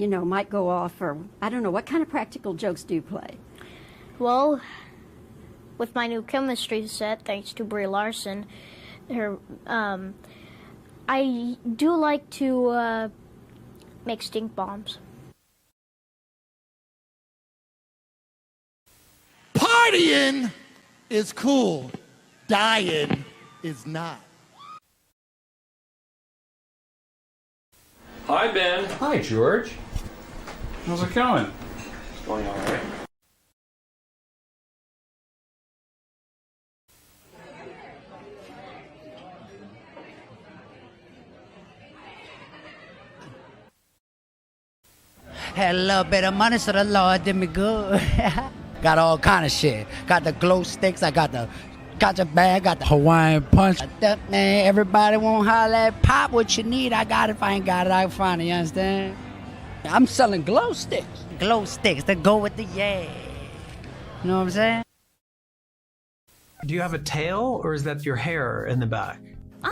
might go off, or I don't know, what kind of practical jokes do you play? Well, with my new chemistry set, thanks to Brie Larson, I do like to make stink bombs. Partying is cool. Dying is not. Hi, Ben. Hi, George. How's it going? It's going all right. Had a little bit of money, so the Lord did me good. Got all kind of shit. Got the glow sticks, I got the gotcha bag, got the Hawaiian punch. Man, everybody won't holler at pop what you need. I got it. If I ain't got it, I can find it, you understand? I'm selling glow sticks. Glow sticks that go with the yeah. You know what I'm saying? Do you have a tail, or is that your hair in the back? あ、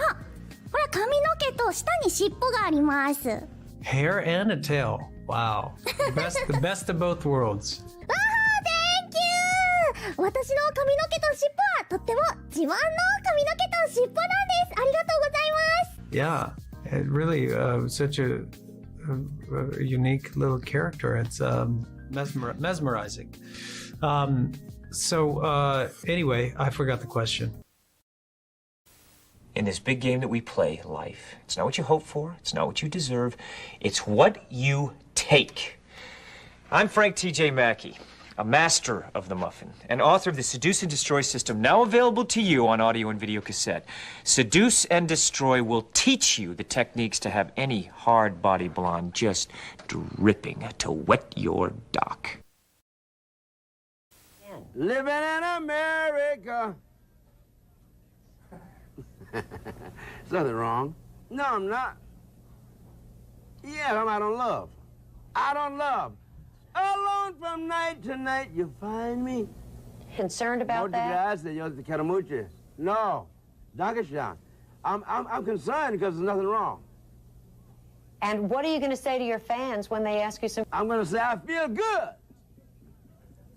ほら髪の毛と下に尻尾があります。Hair and a tail. Wow. The best of both worlds. わあ、Thank you! 私の髪の毛と尻尾はとっても自慢の髪の毛と尻尾なんです。ありがとうございます。Yeah, it really such a unique little character. It's mesmerizing. Anyway, I forgot the question. In this big game that we play, life, it's not what you hope for, it's not what you deserve, it's what you take. I'm Frank T.J. Mackey, a master of the muffin, and author of the Seduce and Destroy system, now available to you on audio and video cassette. Seduce and Destroy will teach you the techniques to have any hard-body blonde just dripping to wet your dock. Living in America. There's nothing wrong. No, I'm not. Yeah, I'm out on love. Out on love. Alone from night to night, you find me. Concerned about that? No, Dankeschön. I'm concerned because there's nothing wrong. And what are you going to say to your fans when they ask you some... I'm going to say I feel good.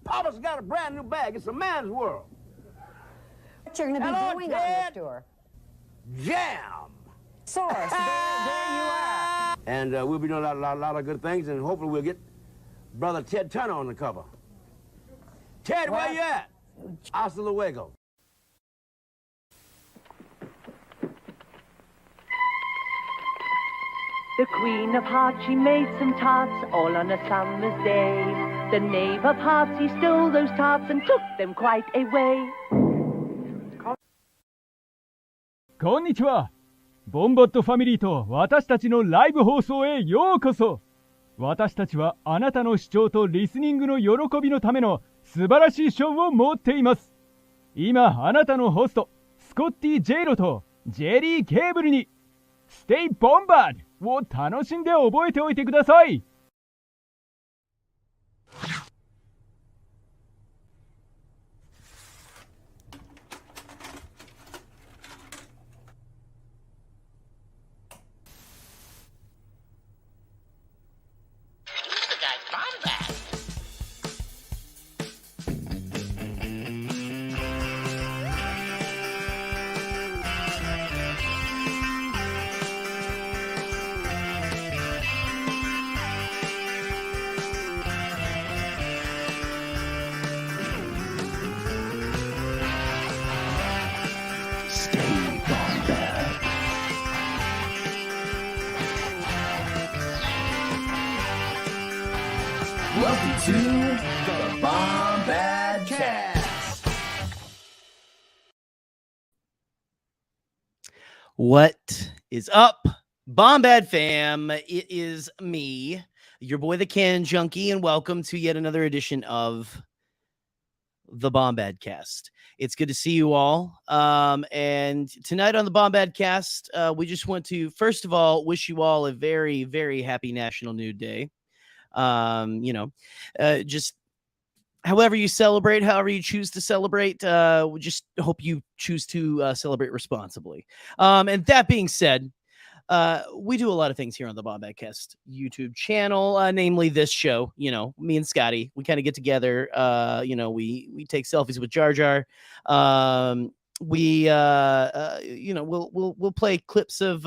Papa's got a brand new bag. It's a man's world. What you're going to be doing on this tour? Jam. Source, there you are. And we'll be doing a lot of good things, and hopefully we'll get Brother Ted Turner on the cover. Ted, where you at? Hasta luego. The Queen of Hearts, she made some tarts all on a summer's day. The Knave of Hearts, he stole those tarts and took them quite away. こんにちは。ボンバットファミリーと私たちのライブ放送へようこそ。私たちはあなたの視聴とリスニングの喜びのための素晴らしいショーを持っています。今あなたのホストスコッティ・ジェイロとジェリー・ケーブルにステイ・ボンバードを楽しんで覚えておいてください。Welcome to the Bombadcast. What is up, Bombad fam? It is me, your boy, the Can Junkie, and welcome to yet another edition of the Bombadcast. It's good to see you all. And tonight on the Bombadcast, we just want to, first of all, wish you all a very, very happy National Nude Day. Just however you celebrate, however you choose to celebrate, we just hope you choose to celebrate responsibly. And that being said, we do a lot of things here on the Bombadcast YouTube channel, namely this show. You know, me and Scotty, we kind of get together. You know, we take selfies with Jar Jar. You know, we'll play clips of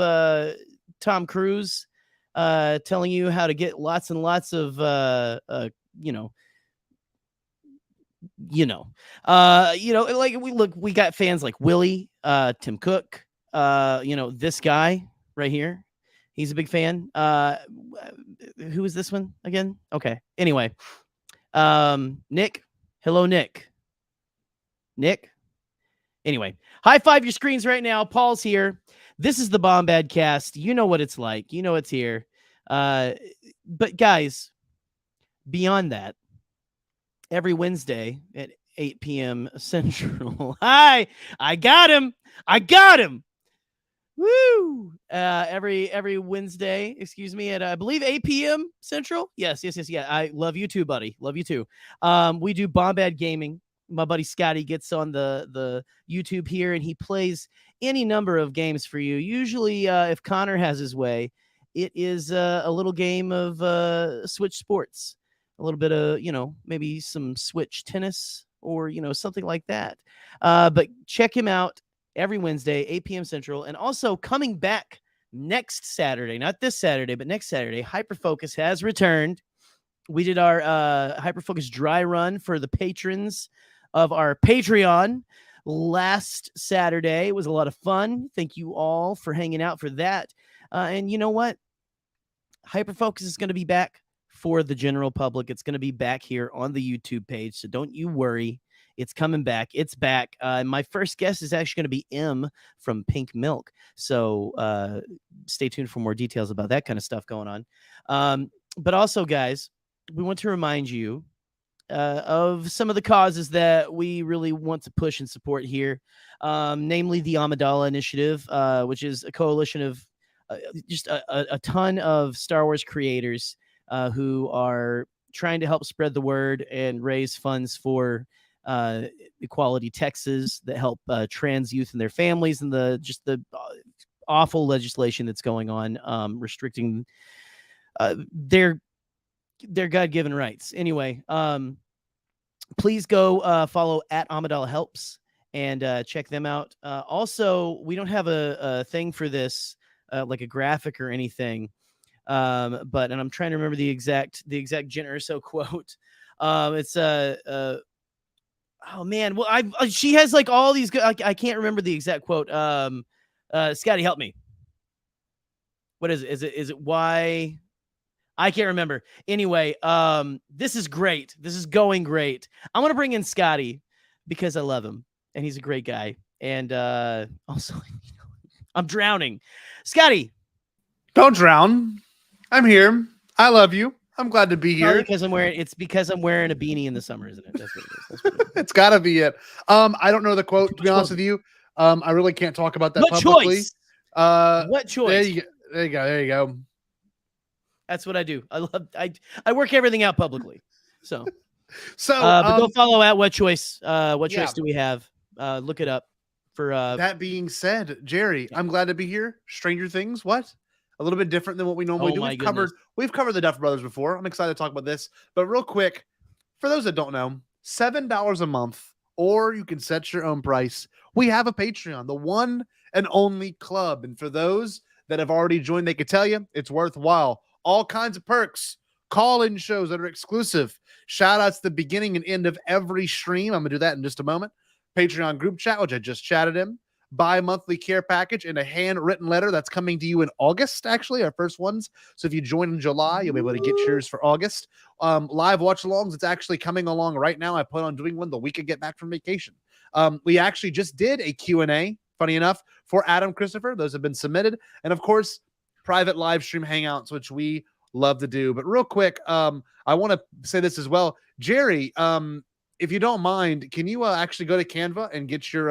Tom Cruise telling you how to get lots and lots of like we got fans like Willie, Tim Cook, this guy right here. He's a big fan. Who is this one again? Okay. Anyway, Nick. Hello, Nick. Nick. Anyway, high five your screens right now. Paul's here. This is the Bombadcast. You know what it's like. You know it's here. But guys, beyond that, every Wednesday at 8 p.m. Central. I got him. Woo! Every Wednesday, excuse me, at I believe 8 p.m. Central. Yes. Yeah. I love you too, buddy. Love you too. We do Bombad Gaming. My buddy Scotty gets on the YouTube here and he plays any number of games for you. Usually, if Connor has his way, it is a little game of Switch sports, a little bit of, maybe some Switch tennis or, something like that. But check him out every Wednesday, 8 p.m. Central. And also coming back next Saturday, not this Saturday, but next Saturday, Hyperfocus has returned. We did our Hyperfocus dry run for the patrons of our Patreon last Saturday. It was a lot of fun. Thank you all for hanging out for that. And you know what? Hyperfocus is going to be back for the general public. It's going to be back here on the YouTube page. So don't you worry. It's coming back. It's back. My first guest is actually going to be M from Pink Milk. So stay tuned for more details about that kind of stuff going on. But also, guys, we want to remind you of some of the causes that we really want to push and support here, namely the Amidala Initiative, which is a coalition of just a ton of Star Wars creators who are trying to help spread the word and raise funds for Equality Texas that help trans youth and their families, and the awful legislation that's going on restricting their God-given rights. Anyway, please go follow at Amidala Helps and check them out. Also, we don't have a thing for this, like a graphic or anything, and I'm trying to remember the exact Jen Urso quote. It's oh man, well she has like all these good. I can't remember the exact quote. Scotty, help me. What is it? Is it why? I can't remember. Anyway, this is great. This is going great. I want to bring in Scotty because I love him and he's a great guy. And also, I'm drowning. Scotty, don't drown. I'm here. I love you. I'm glad to be here. Because I'm wearing a beanie in the summer, isn't it? That's what it is. That's what it is. It's gotta be it. I don't know the quote, to be honest with you. I really can't talk about that publicly. Choice? What choice? There you go. That's what I do. I work everything out publicly. So but go follow at What Choice. What choice do we have? Look it up. For that being said, Jerry, I'm glad to be here. Stranger Things, what? A little bit different than what we normally do. We've covered the Duffer Brothers before. I'm excited to talk about this. But real quick, for those that don't know, $7 a month, or you can set your own price. We have a Patreon, the one and only club. And for those that have already joined, they could tell you it's worthwhile. All kinds of perks, call-in shows that are exclusive, shout-outs at the beginning and end of every stream. I'm going to do that in just a moment. Patreon group chat, which I just chatted in. Bi-monthly care package and a handwritten letter that's coming to you in August, actually, our first ones. So if you join in July, you'll be able to get yours for August. Live watch-alongs, it's actually coming along right now. I plan on doing one the week I get back from vacation. We actually just did a Q&A, funny enough, for Adam Christopher. Those have been submitted. And, of course, private live stream hangouts, which we love to do. But real quick, I want to say this as well. Jerry, if you don't mind, can you actually go to Canva and get your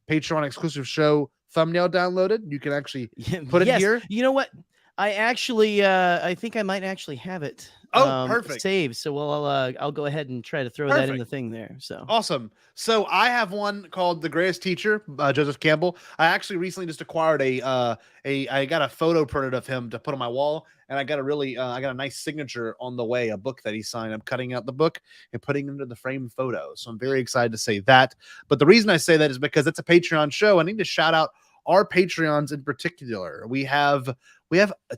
Patreon exclusive show thumbnail downloaded? You can actually put it here. You know what? I actually, I think I might actually have it Perfect. Saved. So I'll go ahead and try to throw that in the thing there. So awesome. So I have one called The Greatest Teacher, Joseph Campbell. I actually recently just acquired I got a photo printed of him to put on my wall, and I got a nice signature on the way, a book that he signed. I'm cutting out the book and putting it into the framed photo. So I'm very excited to say that. But the reason I say that is because it's a Patreon show. I need to shout out our Patreons in particular. We have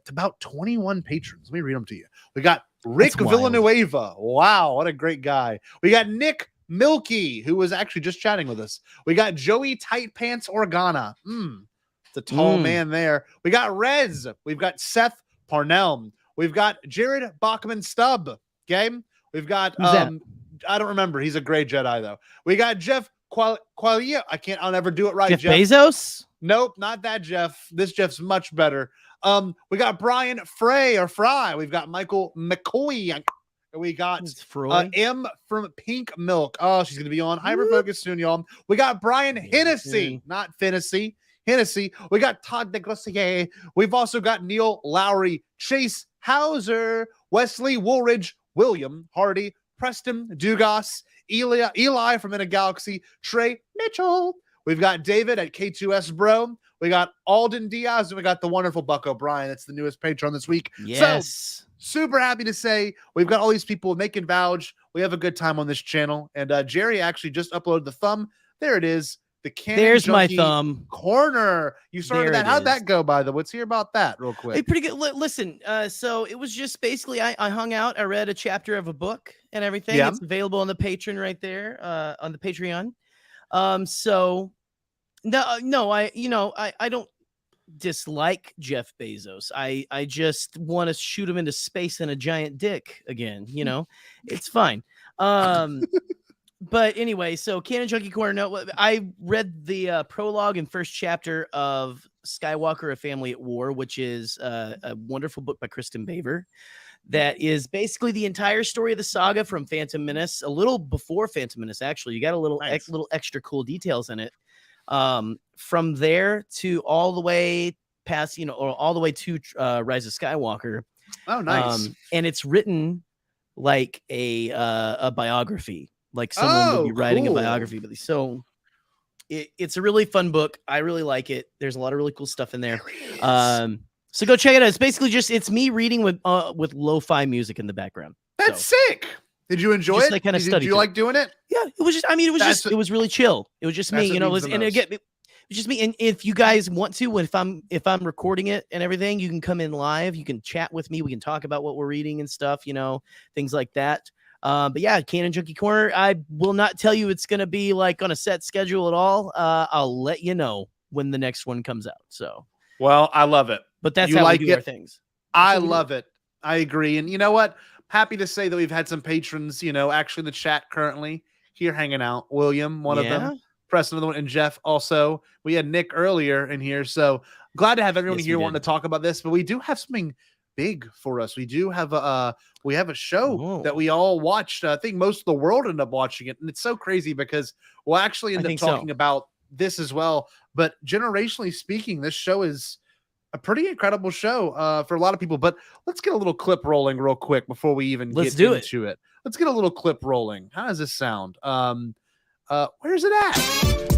about 21 patrons. Let me read them to you. We got Rick Villanueva. Wow, what a great guy. We got Nick Milky, who was actually just chatting with us. We got Joey Tight Pants Organa. It's a tall man there. We got Rez. We've got Seth Parnell. We've got Jared Bachman Stubb. Okay. We've got I don't remember. He's a gray Jedi though. We got Jeff Qualia. I'll never do it right. Jeff Bezos? Nope, not that Jeff. This Jeff's much better. We got Brian Fry. We've got Michael McCoy. We got M from Pink Milk. Oh, she's gonna be on Hyperfocus soon, y'all. We got Brian Hennessy, not Finnessy. Hennessy. We got Todd DeGlossier. We've also got Neil Lowry, Chase Hauser, Wesley Woolridge, William Hardy, Preston Dugas, Eli from In a Galaxy, Trey Mitchell. We've got David at K2S Bro. We got Alden Diaz, and we got the wonderful Buck O'Brien. That's the newest patron this week. Yes. So, super happy to say we've got all these people making vouch. We have a good time on this channel. And Jerry actually just uploaded the thumb. There it is. The Canon There's my Junkie thumb. Corner. You started that. How'd that go, by the way? Let's hear about that real quick. Hey, pretty good. Listen, so it was just basically I hung out. I read a chapter of a book and everything. Yeah. It's available on the Patreon right there, on the Patreon. So no, I don't dislike Jeff Bezos. I just want to shoot him into space in a giant dick again. It's fine. But anyway, so Canon Junkie Corner. No, I read the prologue and first chapter of Skywalker: A Family at War, which is a wonderful book by Kristen Baver. That is basically the entire story of the saga from Phantom Menace, a little before Phantom Menace. Actually, you got a little little extra cool details in it. From there to all the way past, or all the way to Rise of Skywalker. Oh, nice. And it's written like a biography. Like someone would be writing a biography, but so it's a really fun book. I really like it. There's a lot of really cool stuff in there. So go check it out. It's basically it's me reading with lo-fi music in the background. That's sick. Did you enjoy it? Did you like doing it? Yeah, it was just. I mean, it was really chill. It was just me, and again, it was just me. And if you guys want to, if I'm recording it and everything, you can come in live. You can chat with me. We can talk about what we're reading and stuff. Things like that. But yeah, Canon Junkie Corner. I will not tell you it's going to be like on a set schedule at all. I'll let you know when the next one comes out. So, well, I love it. But that's how we do our things. I love it. I agree. And you know what? Happy to say that we've had some patrons, actually in the chat currently here hanging out. William, one of them. Preston, another one, and Jeff also. We had Nick earlier in here. So glad to have everyone here wanting to talk about this. But we do have something big for us. We do have a show that we all watched. I think most of the world ended up watching it, and it's so crazy because we'll actually end up talking about this as well. But generationally speaking, this show is a pretty incredible show for a lot of people. But let's get a little clip rolling real quick before we even get into it. Let's get a little clip rolling. How does this sound? Where's it at?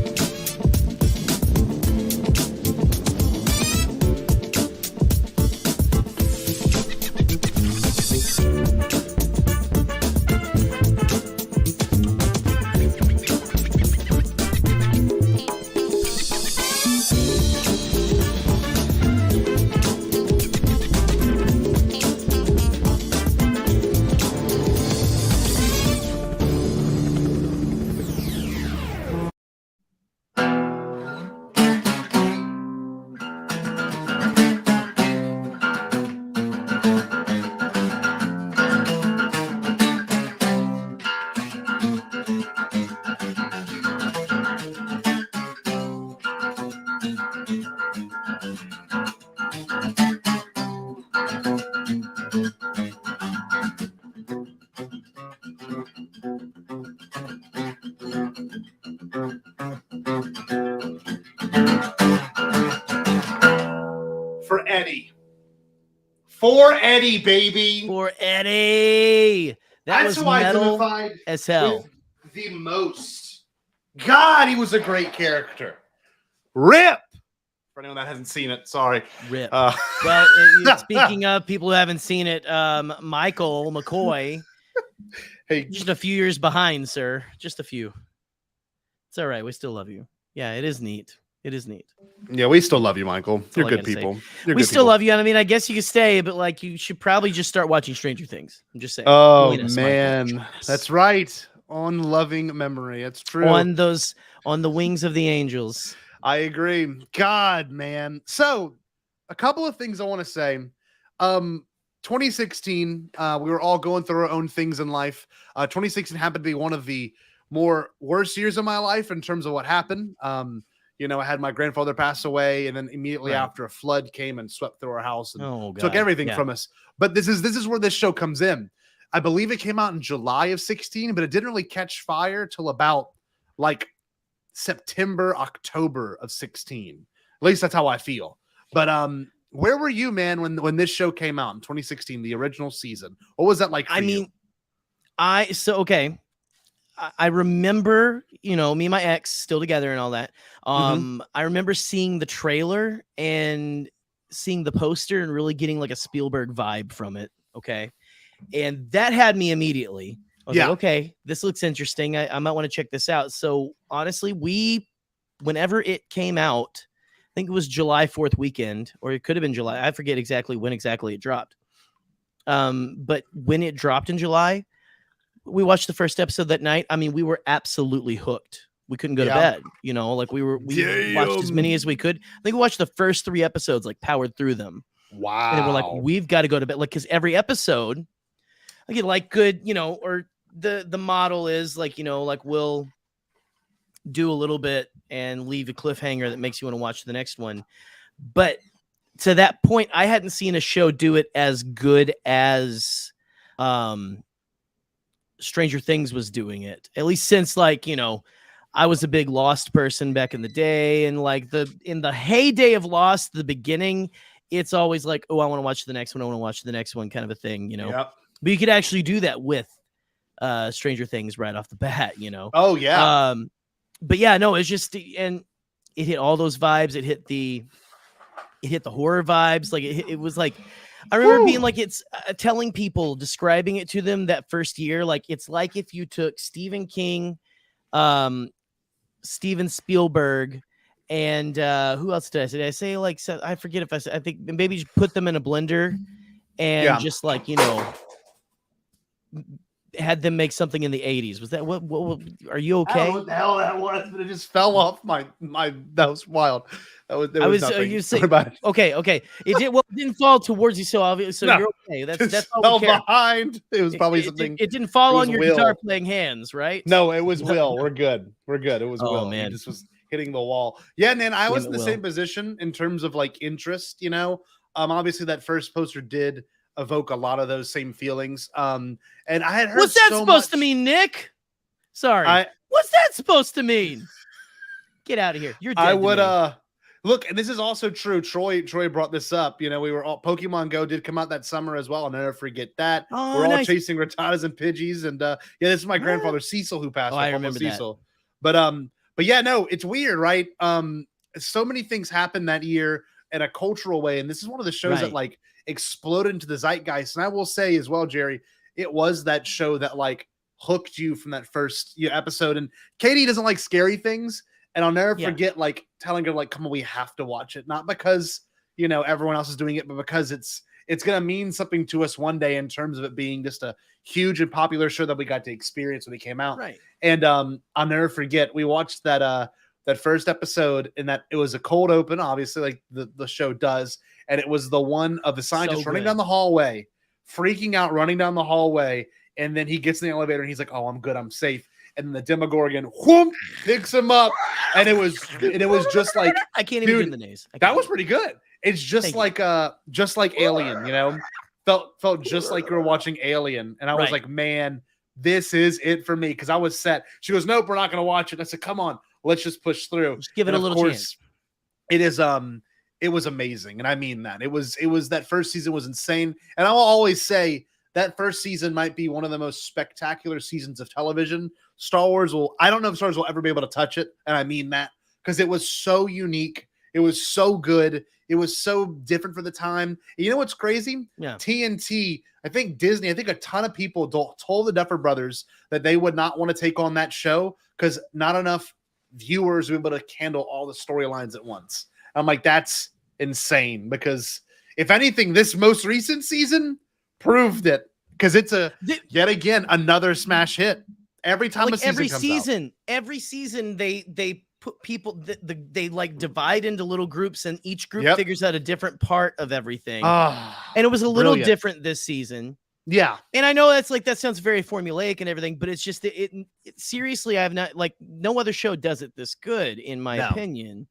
For Eddie, baby. For Eddie. That's was who I metal identified as hell. with the most. God, he was a great character. Rip. For anyone that hasn't seen it, sorry. Rip. Well, speaking of people who haven't seen it, Michael McCoy. Hey, just a few years behind, sir. Just a few. It's all right. We still love you. Yeah, it is neat. It is neat. Yeah, we still love you, Michael. You're good people. We still love you. And I mean, I guess you could stay, but like, you should probably just start watching Stranger Things. I'm just saying. Oh man, that's right. On loving memory, it's true. On the wings of the angels. I agree. God, man. So, a couple of things I want to say. 2016, we were all going through our own things in life. 2016 happened to be one of the more worst years of my life in terms of what happened. You know, I had my grandfather pass away, and then immediately after a flood came and swept through our house and took everything from us. But this is where this show comes in. I believe it came out in July of 16, but it didn't really catch fire till about like September, October of 16. At least that's how I feel. But where were you, man, when this show came out in 2016, the original season? What was that like for you? I remember, you know, me and my ex still together and all that. I remember seeing the trailer and seeing the poster and really getting like a Spielberg vibe from it. Okay. And that had me immediately. I was like, okay, this looks interesting. I might want to check this out. So honestly, whenever it came out, I think it was July 4th weekend, or it could have been July. I forget exactly when it dropped. But when it dropped in July, we watched the first episode that night. I mean, we were absolutely hooked. We couldn't go to bed, you know, like we watched as many as we could. I think we watched the first 3 episodes, like powered through them. Wow. And then we're like, we've got to go to bed. Like, cause every episode, I get like good, you know, or the model is like, you know, like we'll do a little bit and leave a cliffhanger that makes you want to watch the next one. But to that point, I hadn't seen a show do it as good as, Stranger Things was doing it, at least since, like, you know, I was a big Lost person back in the day, and like in the heyday of Lost, the beginning, it's always like, oh, I want to watch the next one, I want to watch the next one, kind of a thing, you know. But you could actually do that with Stranger Things right off the bat, you know. Oh yeah. But yeah, no, it's just, and it hit all those vibes. It hit the horror vibes. Like it was like, I remember being like, it's telling people, describing it to them that first year. Like, it's like if you took Stephen King, Steven Spielberg, and who else did I say? Did I say like, I forget if I said, I think maybe just put them in a blender and just like, you know, had them make something in the 80s. Was that what are you okay? I don't know what the hell that was, but it just fell off my that was wild. You say, okay. It didn't fall towards you, so obvious. So you're okay. That's all fell we care. behind. It was probably something. It didn't fall on your Will. guitar playing hands, right? No, it was Will. We're good. It was Will. Man. He just was hitting the wall. Yeah, man. I was in the same position in terms of like interest. You know, obviously that first poster did evoke a lot of those same feelings. And I had heard. What's that supposed to mean, Nick? Sorry. What's that supposed to mean? Get out of here. You're dead. I would look, and this is also true. Troy brought this up. You know, we were all Pokemon Go did come out that summer as well. I'll never forget that. Oh, we're all nice. chasing Rattatas and Pidgeys, and yeah, this is my grandfather Cecil who passed. I remember Cecil. That. But yeah, no, it's weird, right? So many things happened that year in a cultural way, and this is one of the shows that like exploded into the zeitgeist. And I will say as well, Jerry, it was that show that like hooked you from that first episode. And Katie doesn't like scary things. And I'll never forget like telling her like, come on, we have to watch it. Not because, you know, everyone else is doing it, but because it's going to mean something to us one day in terms of it being just a huge and popular show that we got to experience when it came out. Right. And I'll never forget, we watched that first episode, and that it was a cold open, obviously, like the show does. And it was the one of the scientist running down the hallway, freaking out, running down the hallway. And then he gets in the elevator and he's like, oh, I'm good, I'm safe. And then the Demogorgon whoop, picks him up. And it was just like, I can't even do the names. That was pretty good. It's just like Alien, you know, felt just like you were watching Alien. And I was like, man, this is it for me. Cause I was set. She goes, nope, we're not going to watch it. I said, come on, let's just push through. Just give it a little chance. It is, it was amazing. And I mean that. It was that first season was insane. And I'll always say that first season might be one of the most spectacular seasons of television. I don't know if Star Wars will ever be able to touch it. And I mean that because it was so unique. It was so good. It was so different for the time. You know what's crazy? Yeah. TNT, I think Disney, I think a ton of people told the Duffer Brothers that they would not want to take on that show because not enough viewers were able to handle all the storylines at once. I'm like, that's insane because if anything, this most recent season proved it because it's yet again another smash hit. Every time a season comes out. Every season they put people they like divide into little groups and each group figures out a different part of everything. And it was a little different this season. Yeah. And I know that sounds very formulaic and everything, but it's just it seriously, I've not like no other show does it this good in my opinion.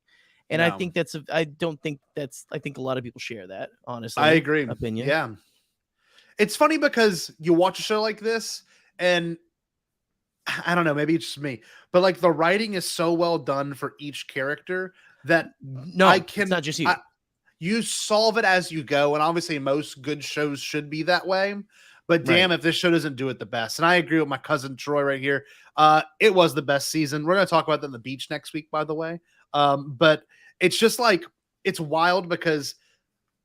And I think I think a lot of people share that, honestly. I agree. Opinion. Yeah. It's funny because you watch a show like this and I don't know, maybe it's just me, but like the writing is so well done for each character that it's not just you. You solve it as you go. And obviously most good shows should be that way, but damn, if this show doesn't do it the best. And I agree with my cousin Troy right here. It was the best season. We're going to talk about that on the beach next week, by the way. But it's just like, it's wild because,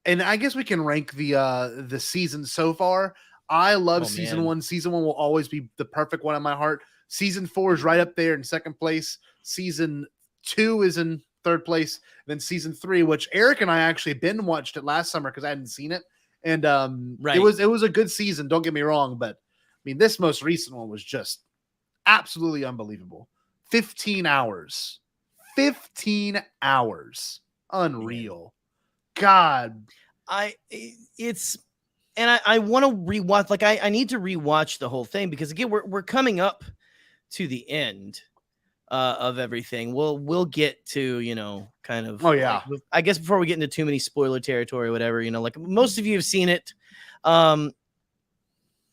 and I guess we can rank the season so far. I love season one. Season one will always be the perfect one in my heart. Season 4 is right up there in second place. Season 2 is in third place. And then season 3, which Eric and I actually watched it last summer because I hadn't seen it. And it was a good season. Don't get me wrong, but I mean, this most recent one was just absolutely unbelievable. 15 hours. 15 hours. Unreal. God. I want to rewatch. Like I need to rewatch the whole thing because again, we're coming up to the end of everything. We'll get to, kind of. Oh yeah. Like, I guess before we get into too many spoiler territory or whatever, like most of you have seen it.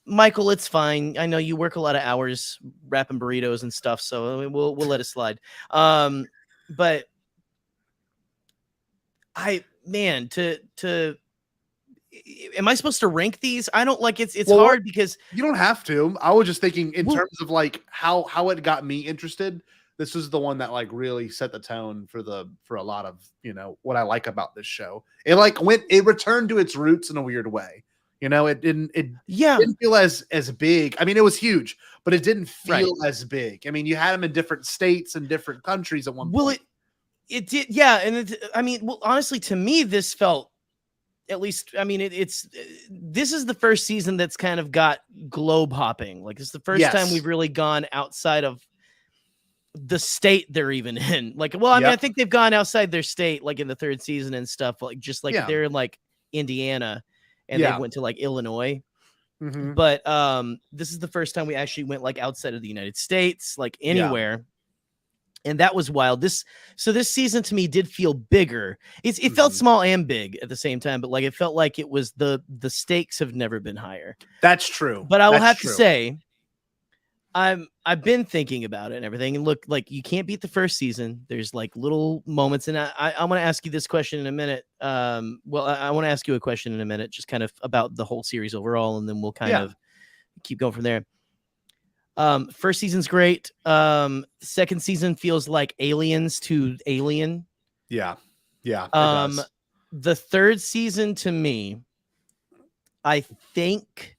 Michael, it's fine. I know you work a lot of hours wrapping burritos and stuff, so I mean, we'll let it slide. But am I supposed to rank these? I don't like it's hard because you don't have to. I was just thinking in terms of like how it got me interested. This was the one that like really set the tone for a lot of, what I like about this show. It returned to its roots in a weird way. It didn't feel as big. I mean, it was huge, but it didn't feel as big. I mean, you had them in different states and different countries at one point. It did. Yeah. And honestly, to me, this felt, at least, I mean, this is the first season that's kind of got globe hopping. Like it's the first time we've really gone outside of the state they're even in. Like, well, I mean, I think they've gone outside their state, like in the third season and stuff, like just like they're in like Indiana and they went to like Illinois. Mm-hmm. But this is the first time we actually went like outside of the United States, like anywhere. Yeah. And that was wild. This season to me did feel bigger. It felt small and big at the same time, but like it felt like it was the stakes have never been higher. That's true. But I will have to say, I've been thinking about it and everything. And look, like you can't beat the first season. There's like little moments, and I want to ask you this question in a minute. I want to ask you a question in a minute, just kind of about the whole series overall, and then we'll kind of keep going from there. First season's great. Second season feels like Aliens to Alien. Yeah. Yeah. It does. The third season to me, I think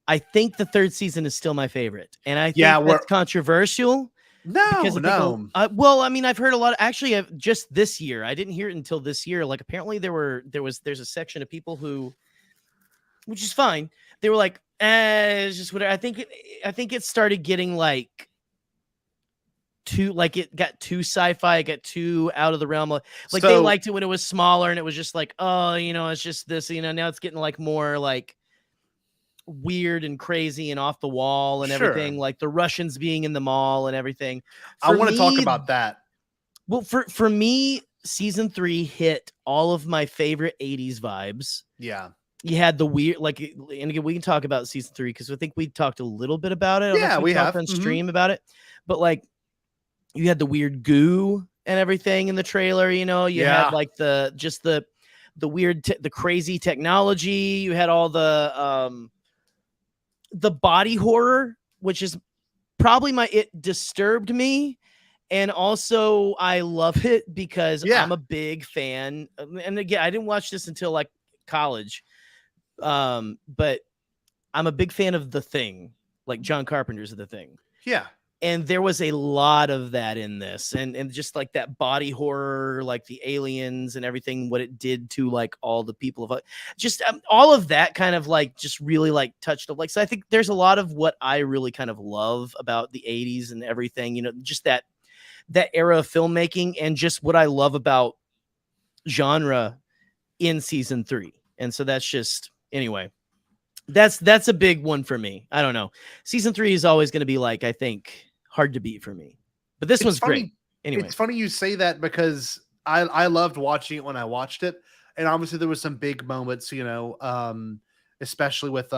the third season is still my favorite. And I think that's controversial. No. Well, I mean, I've heard a lot. Actually, just this year, I didn't hear it until this year. Like apparently there's a section of people who, which is fine. They were like, it's just whatever. I think it started getting like it got too sci-fi, it got too out of the realm of like they liked it when it was smaller and it was just like, oh, it's just this, now it's getting like more like weird and crazy and off the wall and everything, like the Russians being in the mall and everything. I want to talk about that. Well, for me, season 3 hit all of my favorite 80s vibes. Yeah. You had the weird, like, and again, we can talk about season 3 because I think we talked a little bit about it. Yeah, we have on stream about it, but like, you had the weird goo and everything in the trailer. You know, you had like the weird, the crazy technology. You had all the body horror, which is probably it disturbed me. And also I love it because I'm a big fan. And again, I didn't watch this until like college. But I'm a big fan of The Thing, like John Carpenter's The Thing. Yeah. And there was a lot of that in this, and just like that body horror, like the aliens and everything, what it did to like all the people of just all of that kind of like just really like touched up. Like, so I think there's a lot of what I really kind of love about the 80s and everything, you know, just that era of filmmaking, and just what I love about genre in season 3. And so that's just, anyway, that's a big one for me. I don't know. Season 3 is always going to be like, I think, hard to beat for me, but this one's great. Anyway, it's funny you say that because I loved watching it when I watched it, and obviously there was some big moments, you know, especially with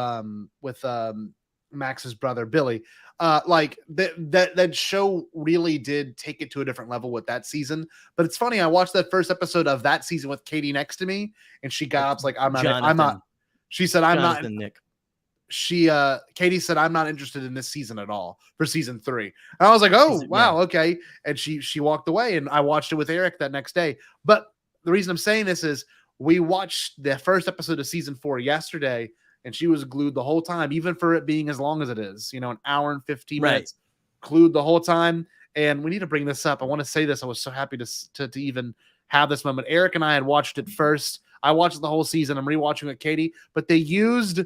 Max's brother Billy. Like that show really did take it to a different level with that season. But it's funny, I watched that first episode of that season with Katie next to me, and she got up like, I'm not. She said, I'm not. Nick. Katie said, I'm not interested in this season at all for season 3. And I was like, oh, wow. Okay. And she walked away, and I watched it with Eric that next day. But the reason I'm saying this is we watched the first episode of season 4 yesterday, and she was glued the whole time, even for it being as long as it is, you know, an hour and 15 minutes, glued the whole time. And we need to bring this up. I want to say this. I was so happy to even have this moment. Eric and I had watched it first. I watched the whole season. I'm rewatching with Katie, but they used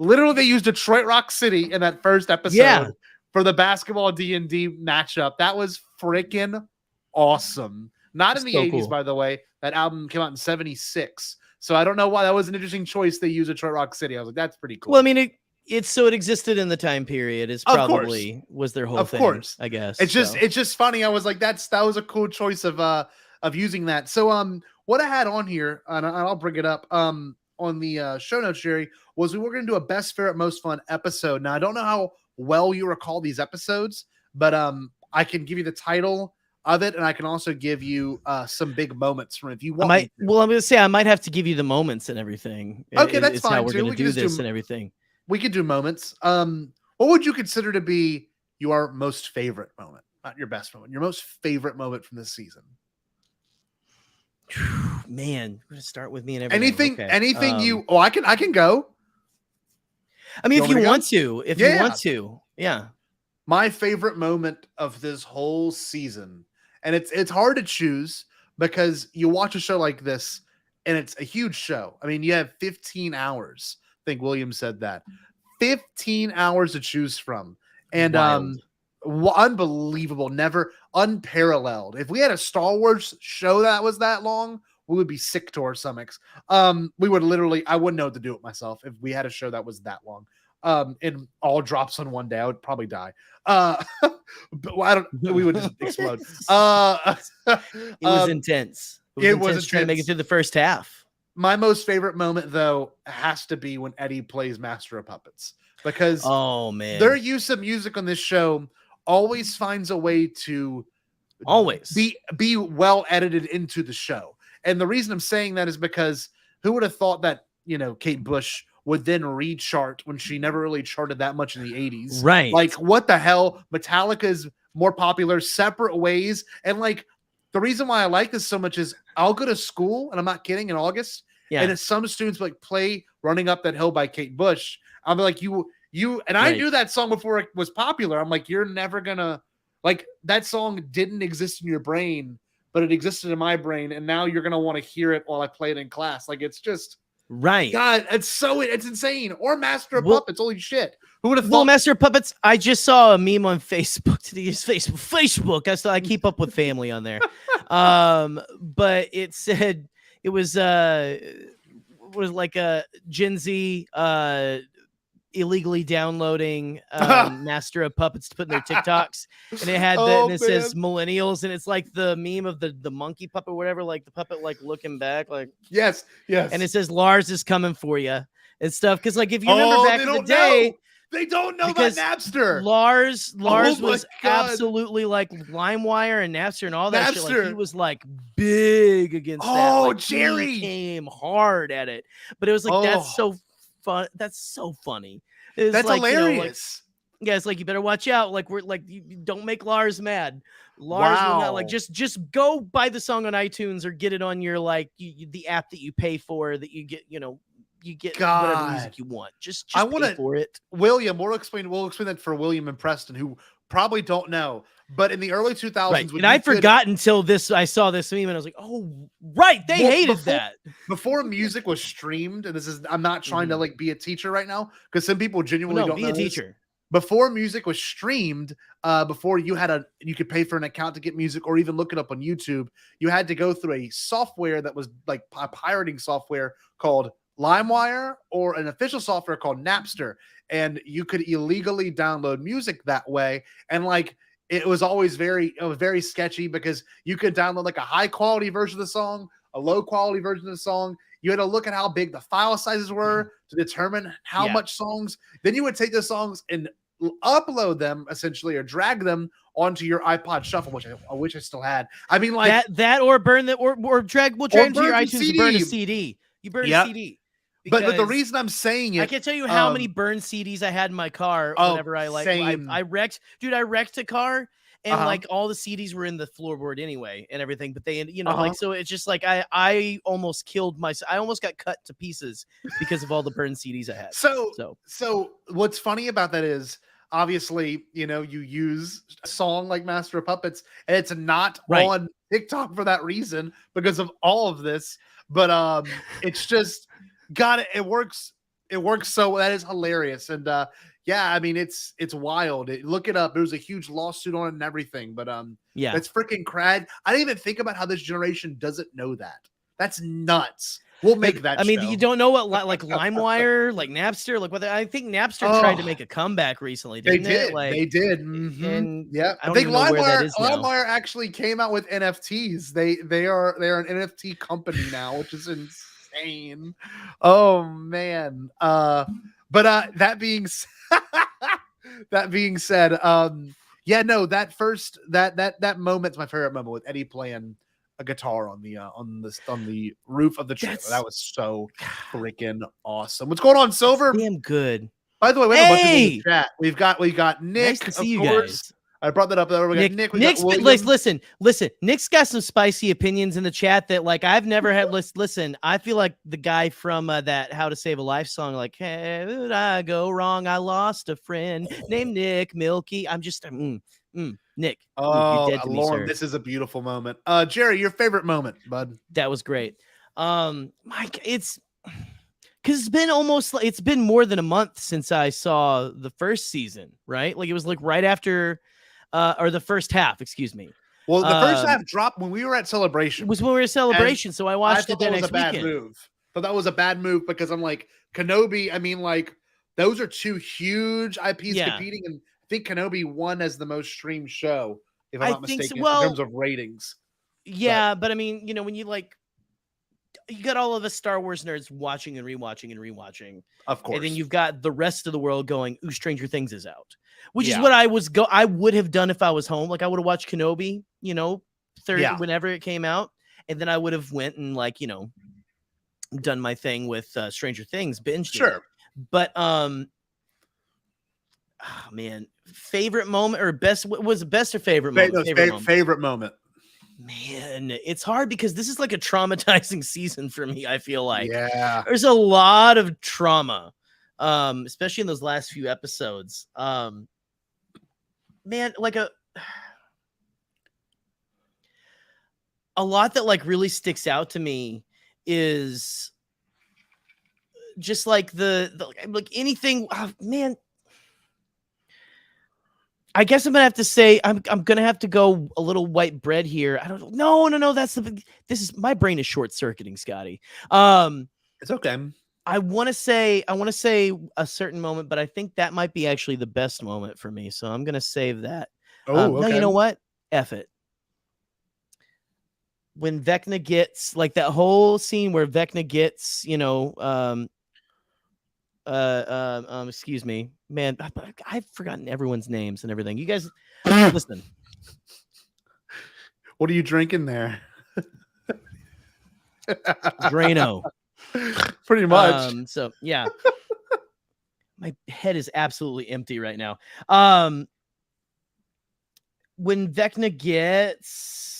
Detroit Rock City in that first episode for the basketball D&D matchup. That was freaking awesome. Not in the 80s, cool. By the way. That album came out in 76. So I don't know why that was an interesting choice. They used Detroit Rock City. I was like, that's pretty cool. Well, I mean, it existed in the time period. It's probably was their whole thing. Of course, I guess. It's just funny. I was like, that was a cool choice of using that. So what I had on here, and I'll bring it up on the show notes, Jerry, was we were going to do a best favorite most fun episode. Now I don't know how well you recall these episodes, but I can give you the title of it, and I can also give you some big moments from it if you want. Well, I'm going to say I might have to give you the moments and everything. Okay, that's fine. How we're going to do this and everything. We could do moments. What would you consider to be your most favorite moment? Not your best moment. Your most favorite moment from this season. Man, we're gonna start with me and everything. Anything you? Oh, I can go. I mean, if you want to, yeah. My favorite moment of this whole season, and it's hard to choose because you watch a show like this, and it's a huge show. I mean, you have 15 hours. I think William said that 15 hours to choose from, and unbelievable, never unparalleled. If we had a Star Wars show that was that long, we would be sick to our stomachs. We would literally, I wouldn't know what to do with myself if we had a show that was that long. And all drops on one day, I would probably die. But we would just explode. It was intense. It was intense trying to make it through the first half. My most favorite moment, though, has to be when Eddie plays Master of Puppets, because their use of music on this show always finds a way to be well edited into the show. And the reason I'm saying that is because who would have thought that, you know, Kate Bush would then rechart when she never really charted that much in the 80s. Right. Like, what the hell? Metallica is more popular separate ways. And like, the reason why I like this so much is I'll go to school, and I'm not kidding, in August. Yeah. And some students like play Running Up That Hill by Kate Bush. I'm like, you, and I knew that song before it was popular. I'm like, you're never gonna, like, that song didn't exist in your brain, but it existed in my brain. And now you're going to want to hear it while I play it in class. Like, it's just, right. God, it's insane. Or Master of Puppets. Holy shit. Who would have thought? Well, Master of Puppets, I just saw a meme on Facebook. Today's Facebook. I keep up with family on there. But it said it was like a Gen Z illegally downloading Master of Puppets to put in their TikToks, and it had and it says millennials, and it's like the meme of the monkey puppet or whatever, like the puppet like looking back, like yes, and it says Lars is coming for you and stuff, because like if you remember back in the day, They don't know Because about Napster. Lars my was God. absolutely like LimeWire and Napster and all that shit. Like he Napster. was like big against that. Oh, Like, Gerry. he came hard at it. But it was like that's so fun. That's so funny. It's That's like, hilarious. Yeah, it's like you better watch out. Like you don't make Lars mad. Lars will not like just go buy the song on iTunes or get it on your like the app that you pay for that you get you get whatever music you want. Just I want to for it. William, we'll explain that for William and Preston, who probably don't know. But in the early 2000s, right. And I forgot until I saw this meme and I was like, oh, right. They hated that. Before music was streamed, and I'm not trying to like be a teacher right now, because some people genuinely don't be know a this. teacher. Before music was streamed, before you could pay for an account to get music or even look it up on YouTube, you had to go through a software that was like a pirating software called LimeWire or an official software called Napster. And you could illegally download music that way. And like, it was very sketchy because you could download like a high quality version of the song, a low quality version of the song. You had to look at how big the file sizes were to determine how much songs. Then you would take the songs and upload them essentially, or drag them onto your iPod Shuffle, which I wish I still had. I mean, like that or burn that or drag into your iTunes and burn a CD. You burn a CD. But the reason I'm saying it, I can't tell you how many burned CDs I had in my car whenever I wrecked. Dude, I wrecked a car. And like all the CDs were in the floorboard anyway and everything, but they, like, so it's just like I almost killed myself. I almost got cut to pieces because of all the burned CDs I had. So what's funny about that is obviously, you use a song like Master of Puppets and it's not on TikTok for that reason because of all of this. But it's just it works. It works. So that is hilarious. And yeah, I mean, it's wild. Look it up. There was a huge lawsuit on it and everything. But yeah, that's freaking crad. I didn't even think about how this generation doesn't know that. That's nuts. We'll make that. I mean, you don't know what like LimeWire, like Napster, like whether I think Napster tried to make a comeback recently. Didn't they did. It? Like, they did. Mm-hmm. And yeah, I think LimeWire actually came out with NFTs. They're an NFT company now, which is insane. Oh man. But that being said, yeah, no, that moment's my favorite moment with Eddie playing a guitar on the roof of the trailer. That was so freaking awesome. What's going on, Silver? Damn good. By the way, we have a bunch of people in the chat. We got Nick. Nice to see you guys. I brought that up there. We got Nick. Listen. Nick's got some spicy opinions in the chat that like I've never had. Listen, I feel like the guy from that "How to Save a Life" song. Like, hey, did I go wrong? I lost a friend named Nick Milky. I'm just Nick. Oh, you're dead to Lauren, me, sir. this is a beautiful moment. Gerry, your favorite moment, bud? That was great. Mike, it's because it's been more than a month since I saw the first season, right? Like it was like right after. Or the first half, excuse me. Well, the first half dropped when we were at Celebration. It was when we were at Celebration, so I watched it the next weekend. So that was a bad move because I'm like, Kenobi, I mean, like, those are two huge IPs competing, and I think Kenobi won as the most streamed show, if I'm not mistaken, in terms of ratings. Yeah, but I mean, when you like, you got all of us Star Wars nerds watching and rewatching. Of course. And then you've got the rest of the world going, ooh, Stranger Things is out. Which is what I would have done if I was home. Like I would have watched Kenobi, whenever it came out. And then I would have went and like, done my thing with Stranger Things, binged. Sure. But man, favorite moment or best, what was the best or favorite moment? Favorite moment. Man, it's hard because this is like a traumatizing season for me, I feel like. Yeah. There's a lot of trauma. Especially in those last few episodes. Man, like a lot that like really sticks out to me is just like the like anything. Oh, man, I guess I'm gonna have to say I'm gonna have to go a little white bread here. I don't know. No. This is my brain is short circuiting, Scotty. It's okay. I want to say a certain moment, but I think that might be actually the best moment for me. So I'm going to save that. Oh, okay. No, you know what? F it. When Vecna gets like that whole scene where Vecna gets, Excuse me, man. I've forgotten everyone's names and everything. You guys, listen. What are you drinking there? Drano. Pretty much. So yeah. My head is absolutely empty right now. When Vecna gets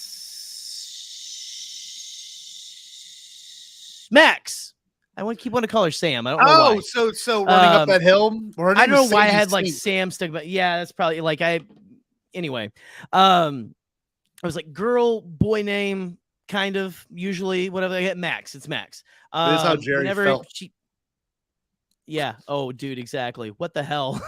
Max, I want to keep wanting to call her Sam. I don't know why. So running up that hill. I don't know why I had like Sam stuck, but yeah, that's probably like anyway. I was like girl, boy name, kind of usually whatever I get. Max, it's Max. This is how Gerry felt. Yeah. Oh, dude, exactly. What the hell?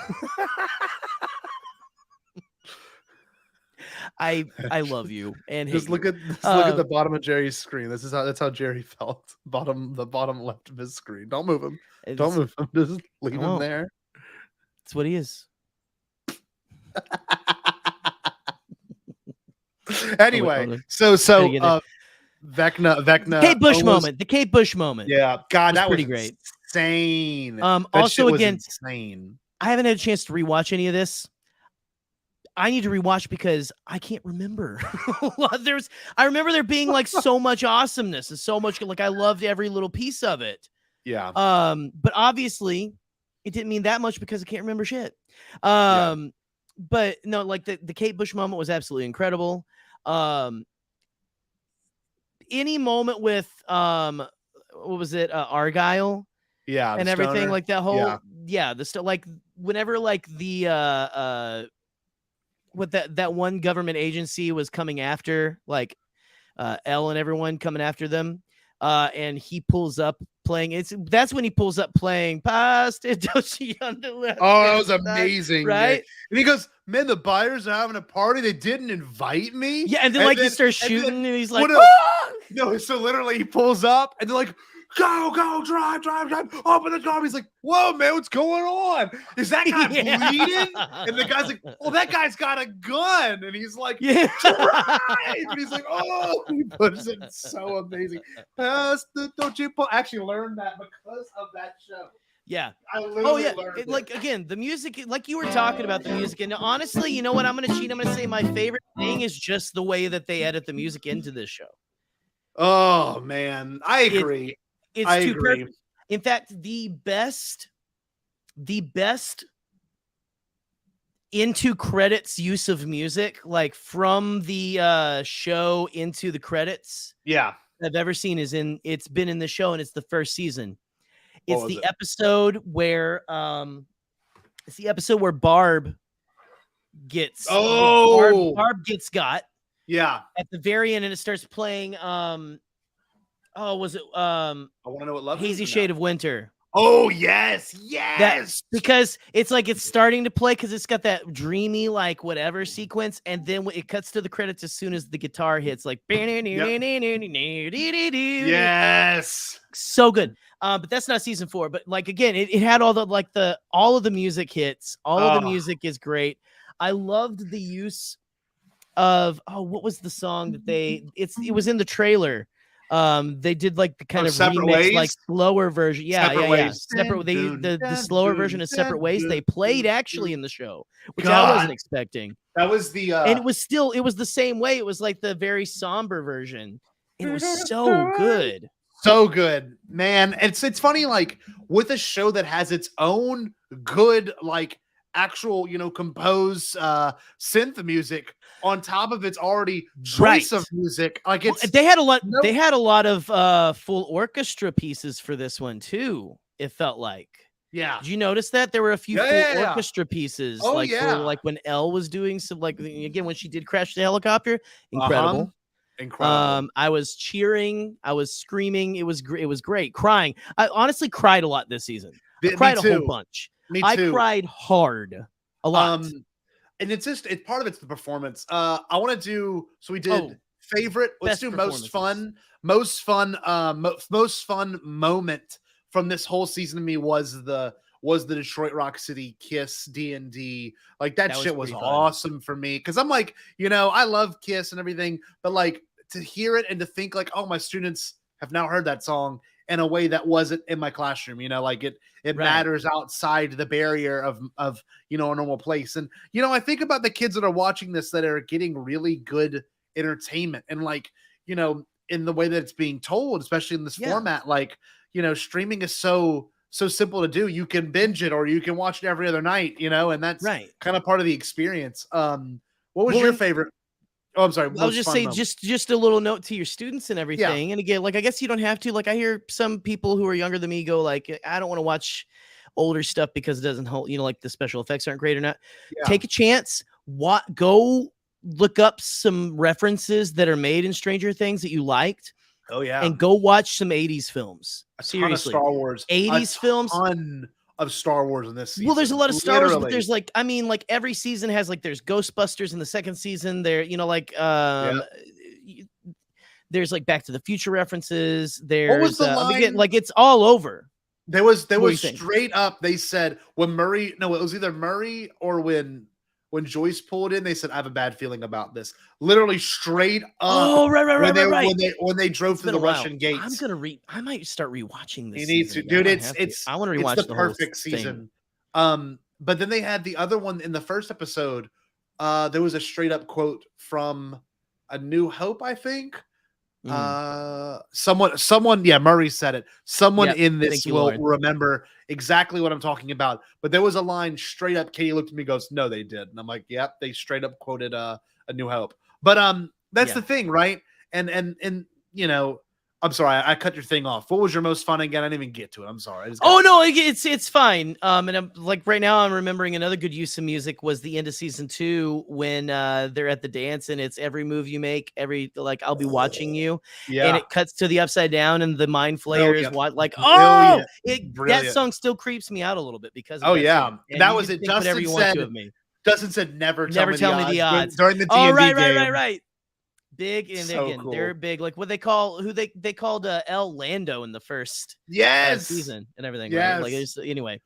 I love you. And just look at the bottom of Jerry's screen. That's how Gerry felt. The bottom left of his screen. Don't move him. Don't move him. Just leave him there. That's what he is. Anyway, so Vecna. Kate Bush moment. The Kate Bush moment. Yeah, God, that was pretty great. Insane. Also, again, insane. I haven't had a chance to rewatch any of this. I need to rewatch because I can't remember. I remember there being like so much awesomeness and so much like I loved every little piece of it. Yeah. But obviously, it didn't mean that much because I can't remember shit. But no, like the Kate Bush moment was absolutely incredible. Any moment with what was it, Argyle? Yeah, and everything stoner. like that whole the stuff like whenever like the what that one government agency was coming after like Elle and everyone coming after them, and he pulls up playing that's when he pulls up playing past it. Oh, that was amazing, right? Man. And he goes, "Man, the buyers are having a party. They didn't invite me." Yeah, and then he starts shooting, and he's like, no. So literally, he pulls up, and they're like, "Go, drive, open the door." He's like, "Whoa, man, what's going on? Is that guy bleeding?" And the guy's like, "Well, that guy's got a gun." And he's like, "Yeah." And he's like, "Oh," he puts it. So amazing. Don't you actually learn that because of that show? Yeah. I literally learned like again, the music, like you were talking about the music, and honestly, you know what? I'm gonna cheat. I'm gonna say my favorite thing is just the way that they edit the music into this show. Oh man, I agree. It's too perfect. In fact, the best into credits use of music, like from the show into the credits, I've ever seen it's been in the show, and it's the first season. It's the episode where Barb gets Barb gets got. Yeah. At the very end, and it starts playing was it I want to know what love Hazy Shade of Winter. Oh yes. That's because it's like it's starting to play because it's got that dreamy like whatever sequence, and then it cuts to the credits as soon as the guitar hits like yes, so good. But that's not season 4. But like again, it had all of the music hits. All of the music is great. I loved the use of what was the song that it was in the trailer. They did like the kind of remix, ways? like slower version. Ways. Separate. The slower version of Separate Ways. They played actually in the show, which I wasn't expecting. That was the and it was the same way. It was like the very somber version. It was so good. So good, man. It's funny, like with a show that has its own good, like actual, composed synth music on top of its already choice of music. Like they had a lot. They had a lot of full orchestra pieces for this one too. It felt like. Yeah. Did you notice that there were a few full orchestra pieces? Oh, for like when Elle was doing some like again when she did Crash the Helicopter, incredible. Incredible. I was cheering, I was screaming. It was great. Crying. I honestly cried a lot this season. I cried a whole bunch. Me too. I cried hard a lot. And it's part of it's the performance. I want to do we did favorite. Let's do most fun moment from this whole season to me was the Detroit Rock City Kiss D&D. Like that shit was awesome for me because I'm like, I love Kiss and everything, but like to hear it and to think like, oh, my students have now heard that song in a way that wasn't in my classroom. Like it matters outside the barrier of a normal place. And I think about the kids that are watching this that are getting really good entertainment, and in the way that it's being told, especially in this format. Streaming is so simple to do. You can binge it or you can watch it every other night, and that's kind of part of the experience. What was your favorite? Oh, I'm sorry. I'll just say just a little note to your students and everything. And again, I guess you don't have to. I hear some people who are younger than me go I don't want to watch older stuff because it doesn't hold, the special effects aren't great or not. Take a chance. Go look up some references that are made in Stranger Things that you liked. Oh yeah. And go watch some 80s films. Seriously. Star Wars. 80s films. Ton of Star Wars in this season. Well, there's a lot of Star Wars, but there's every season has there's Ghostbusters in the second season. There, there's Back to the Future references. There's what was the line? It's all over. There was straight up. They said when Murray, it was either Murray or when Joyce pulled in, they said, I have a bad feeling about this. Literally straight up. Oh, right. When they drove through the Russian gates. I might start rewatching this. You need to, dude. I want to rewatch the perfect season. But then they had the other one in the first episode. There was a straight up quote from A New Hope, I think. Someone, Murray said it. Someone in this will remember exactly what I'm talking about. But there was a line straight up. Katie looked at me and goes, no, they did. And I'm like, yep, they straight up quoted A New Hope. But that's the thing, right? And I'm sorry, I cut your thing off. What was your most fun again? I didn't even get to it. I'm sorry. No, it's fine. And I'm right now I'm remembering another good use of music was the end of season 2 when they're at the dance and it's every move you make, I'll be watching you. Yeah. And it cuts to the upside down and the mind flayer is that song still creeps me out a little bit because that was it. Justin said never tell me the odds during the D&D game. Right. Big, and again, cool. They're big. What they called El Lando in the first season and everything. Yes. Right? Anyway.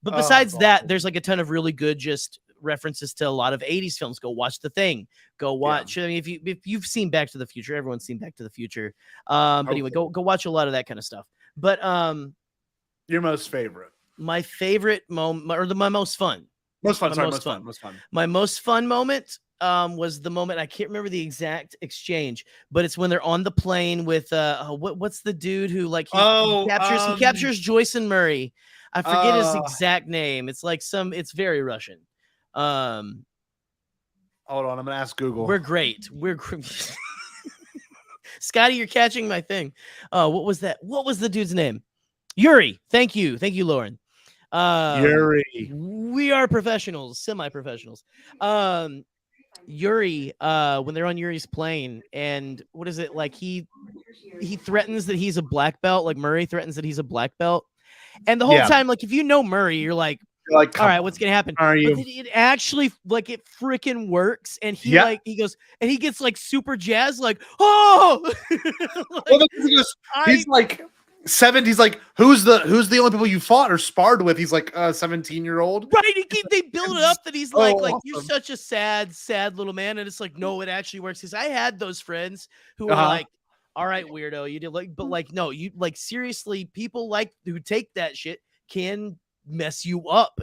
But besides that, there's a ton of really good just references to a lot of 80s films. Go watch The Thing. Go watch. I mean, if you've seen Back to the Future, everyone's seen Back to the Future. But anyway, go watch a lot of that kind of stuff. But your most favorite? My favorite moment, or my most fun. Most fun. My most fun moment was the moment, I can't remember the exact exchange, but it's when they're on the plane with what's the dude who he captures Joyce and Murray. I forget his exact name. It's it's very Russian. Hold on, I'm gonna ask Google. We're great. Scotty, you're catching my thing. What was that? What was the dude's name? Yuri. Thank you, Lauren. Yuri. We are professionals, semi-professionals. Yuri, when they're on Yuri's plane, and what is it he threatens that he's a black belt, Murray threatens that he's a black belt, and the whole time, if you know Murray, you're like, all right, what's gonna happen? But it actually it freaking works, and he goes and he gets super jazzed, he's like 7. He's like, who's the only people you fought or sparred with? He's like 17-year-old. Right. They build it up that he's awesome. You're such a sad little man. And it's no, it actually works. Because I had those friends who are all right, weirdo, you did but no, you seriously, people who take that shit can mess you up.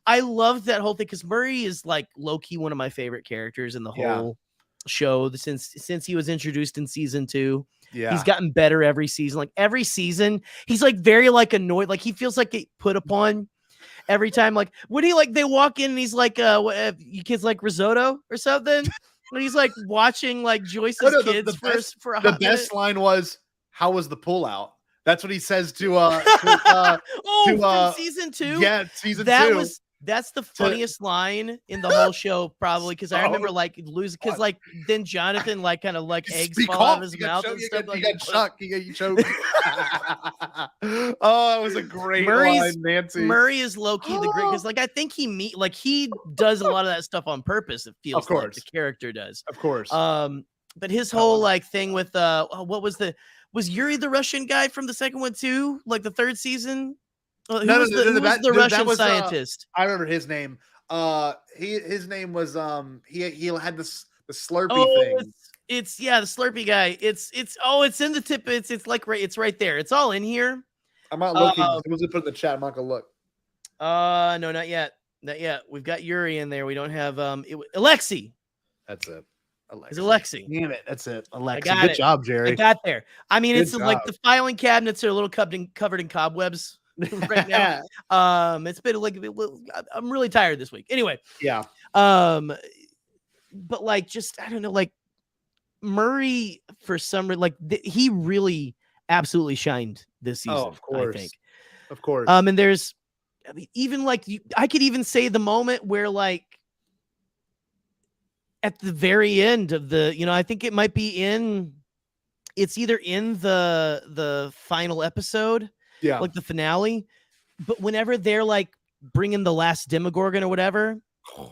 I love that whole thing because Murray is low-key one of my favorite characters in the whole show since he was introduced in season 2. Yeah, he's gotten better every season. Every season, he's very annoyed. He feels it put upon every time. When he they walk in and he's you kids like risotto or something. And he's watching Joyce's kids for a the best line was, "How was the pullout?" That's what he says to from season 2. Yeah, season 2. That's the funniest line in the whole show, probably, because I remember losing because then Jonathan eggs fall out of his mouth and stuff. You got shocked. You choked. Oh, it was a great line, Nancy. Murray is low key the great because I think he does a lot of that stuff on purpose. It feels like the character does, of course. But his whole thing with was Yuri the Russian guy from the second one too? The third season. Who was the Russian scientist? I remember his name. His name was he had the Slurpee thing. It's the Slurpee guy. It's in the tip. It's like it's right there. It's all in here. I'm not looking. Someone's gonna put it in the chat. I'm not gonna look. No, not yet. Not yet. We've got Yuri in there. We don't have Alexi. That's it. It's Alexi. Damn it. That's it. Alexi. Good job, Jerry. I got there. I mean, Good it's like job. the filing cabinets are a little covered in cobwebs right now. It's been like I'm really tired this week. Anyway. Yeah. But like, just I don't know, like Murray for some reason, like he really absolutely shined this season. Oh, of course. I think. Of course. And there's, I mean, even like I could even say the moment where like at the very end of the, I think it might be it's either in the final episode, like the finale, but whenever they're like bringing the last Demogorgon or whatever,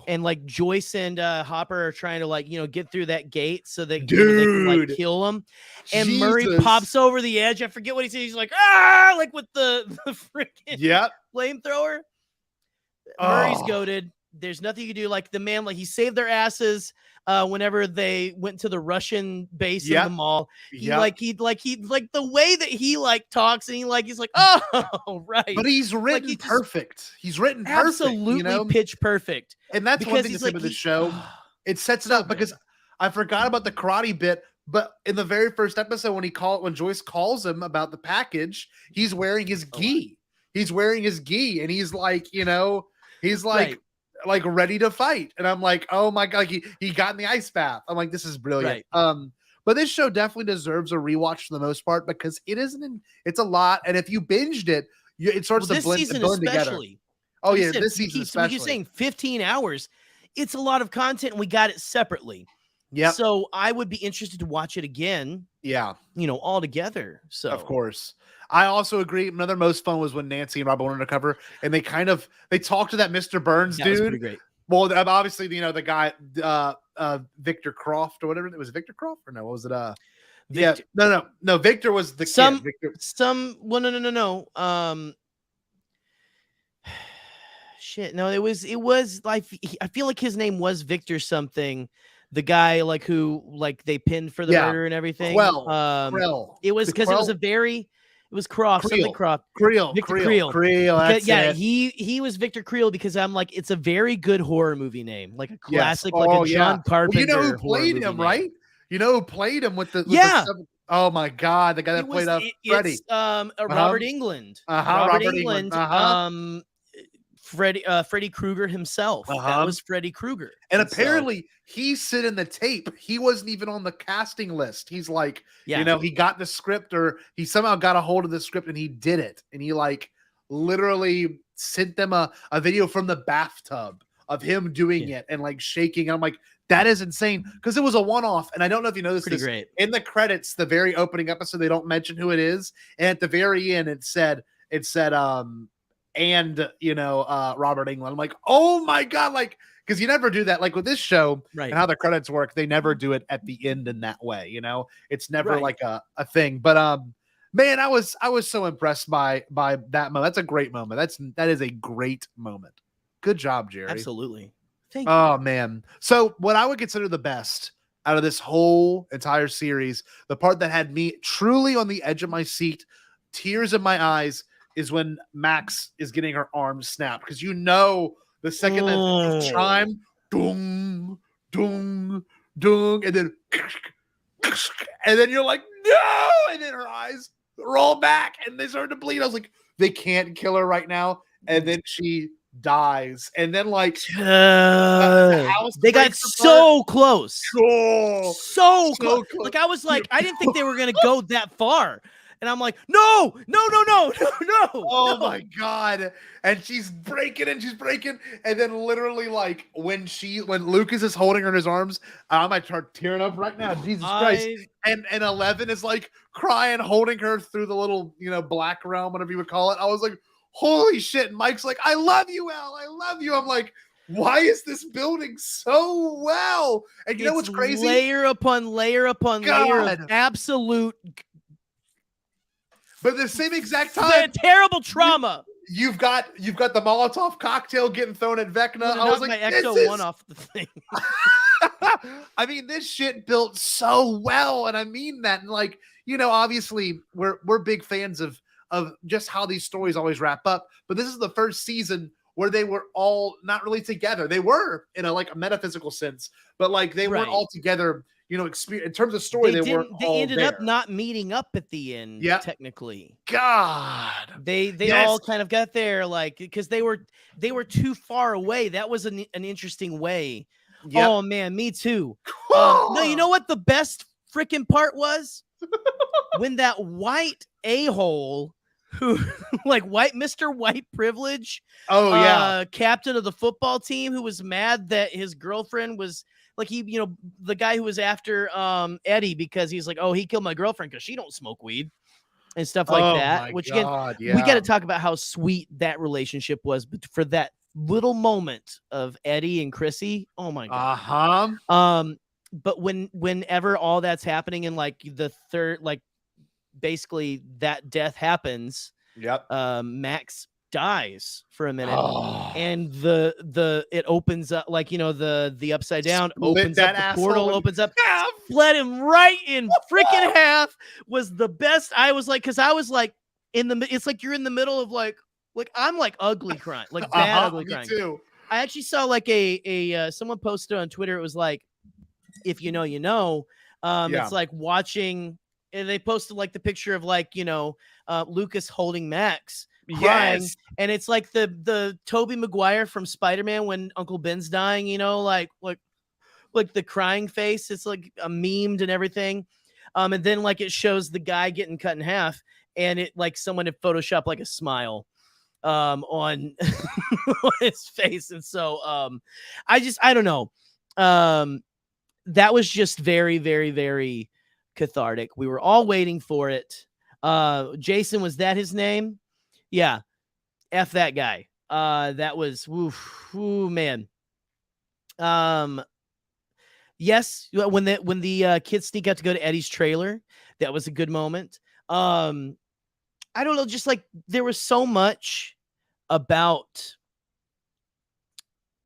and like Joyce and Hopper are trying to like, get through that gate so that they can like kill him. And Jesus. Murray pops over the edge. I forget what he says. He's like, like with the freaking flamethrower. Murray's goated. There's nothing you can do. Like the man, like he saved their asses whenever they went to the Russian base in the mall. He like the way that he like talks and he's like, oh, right. But he's written like, perfect. He's written perfect. Absolutely pitch perfect. And that's one thing to say about the show. It sets it up because I forgot about the karate bit, but in the very first episode when Joyce calls him about the package, he's wearing his gi. He's wearing his gi and he's like, he's like like ready to fight. And I'm like, oh my God, he got in the ice bath. I'm like, this is brilliant. But this show definitely deserves a rewatch for the most part because it's a lot. And if you binged it, it starts to blend together. Oh yeah, this season especially. You're saying 15 hours. It's a lot of content and we got it separately. Yeah. So I would be interested to watch it again. Yeah. All together. So of course. I also agree. Another most fun was when Nancy and Rob went undercover and they talked to that Mr. Burns dude. That was pretty great. Well, obviously, the guy, Victor Croft or whatever. It was Victor Croft or no? What was it? Victor. Yeah. No. Victor was the kid. Victor. No. Shit. No, it was like, I feel like his name was Victor something. The guy like who like they pinned for the murder and everything. Krell. It was because it was Croft, something Croft. Creel. Victor Creel. That's it. He was Victor Creel because I'm like, it's a very good horror movie name. Like a classic, like a John Carpenter. Well, you know who played him, right? You know who played him with the oh my God, the guy that played Freddy. Robert England. Robert England. Freddy Krueger himself. That was Freddy Krueger. And apparently he sat in the tape. He wasn't even on the casting list. He's like, he got the script or he somehow got a hold of the script and he did it. And he like literally sent them a video from the bathtub of him doing it and like shaking. I'm like, that is insane because it was a one-off. And I don't know if you noticed this. Great. In the credits, the very opening episode, they don't mention who it is. And at the very end, it said, Robert England. I'm like, oh my God, like, because you never do that. Like with this show and how the credits work, they never do it at the end in that way. It's never like a thing. But man, I was so impressed by that moment. That's a great moment. That is a great moment. Good job, Jerry. Absolutely. Thank you. Oh man. So what I would consider the best out of this whole entire series, the part that had me truly on the edge of my seat, tears in my eyes, is when Max is getting her arms snapped. Because the second that the chime, dung, dung, dung, and then you're like, no! And then her eyes roll back and they start to bleed. I was like, they can't kill her right now. And then she dies. And then like they got so close. So close. close. Like I was like, I didn't think they were gonna go that far. And I'm like, no. Oh my God. And she's breaking. And then literally like when Lucas is holding her in his arms, I might start tearing up right now. Jesus Christ. And 11 is like crying, holding her through the little, black realm, whatever you would call it. I was like, holy shit. And Mike's like, I love you, Al. I love you. I'm like, why is this building so well? And you know what's crazy? Layer upon layer upon layer of absolute. But at the same exact time, terrible trauma. You've got the Molotov cocktail getting thrown at Vecna. I was like, my Ecto-1 off the thing. I mean, this shit built so well, and I mean that. And like, obviously we're big fans of just how these stories always wrap up. But this is the first season where they were all not really together. They were in a metaphysical sense, but like they weren't all together. In terms of story, they weren't. They ended up not meeting up at the end. Yeah, technically. God, they all kind of got there because they were too far away. That was an interesting way. Yep. Oh man, me too. No, you know what the best freaking part was? When that white a-hole who Mr. White Privilege, captain of the football team, who was mad that his girlfriend was the guy who was after Eddie because he's like, oh, he killed my girlfriend because she don't smoke weed and stuff like that. Which again, we got to talk about how sweet that relationship was, but for that little moment of Eddie and Chrissy, oh my god. But whenever all that's happening in the third, basically that death happens. Yep. Max dies for a minute, and it opens up the upside down opens up, the portal opens up, split him right in freaking half. Was the best. I was because I was it's like you're in the middle of I'm ugly crying, bad ugly crying. Me too. I actually saw a someone posted on Twitter. It was if you know, you know. It's like watching. And they posted the picture of Lucas holding Max crying, and it's like the Tobey Maguire from Spider-Man when Uncle Ben's dying, like the crying face. It's a memed and everything. And then it shows the guy getting cut in half, and it someone had photoshopped a smile on, on his face. And so I don't know. That was just very, very, very cathartic. We were all waiting for it. Jason, was that his name? Yeah. F that guy. That was man. Yes, when the kids sneak out to go to Eddie's trailer, that was a good moment. I don't know, just there was so much about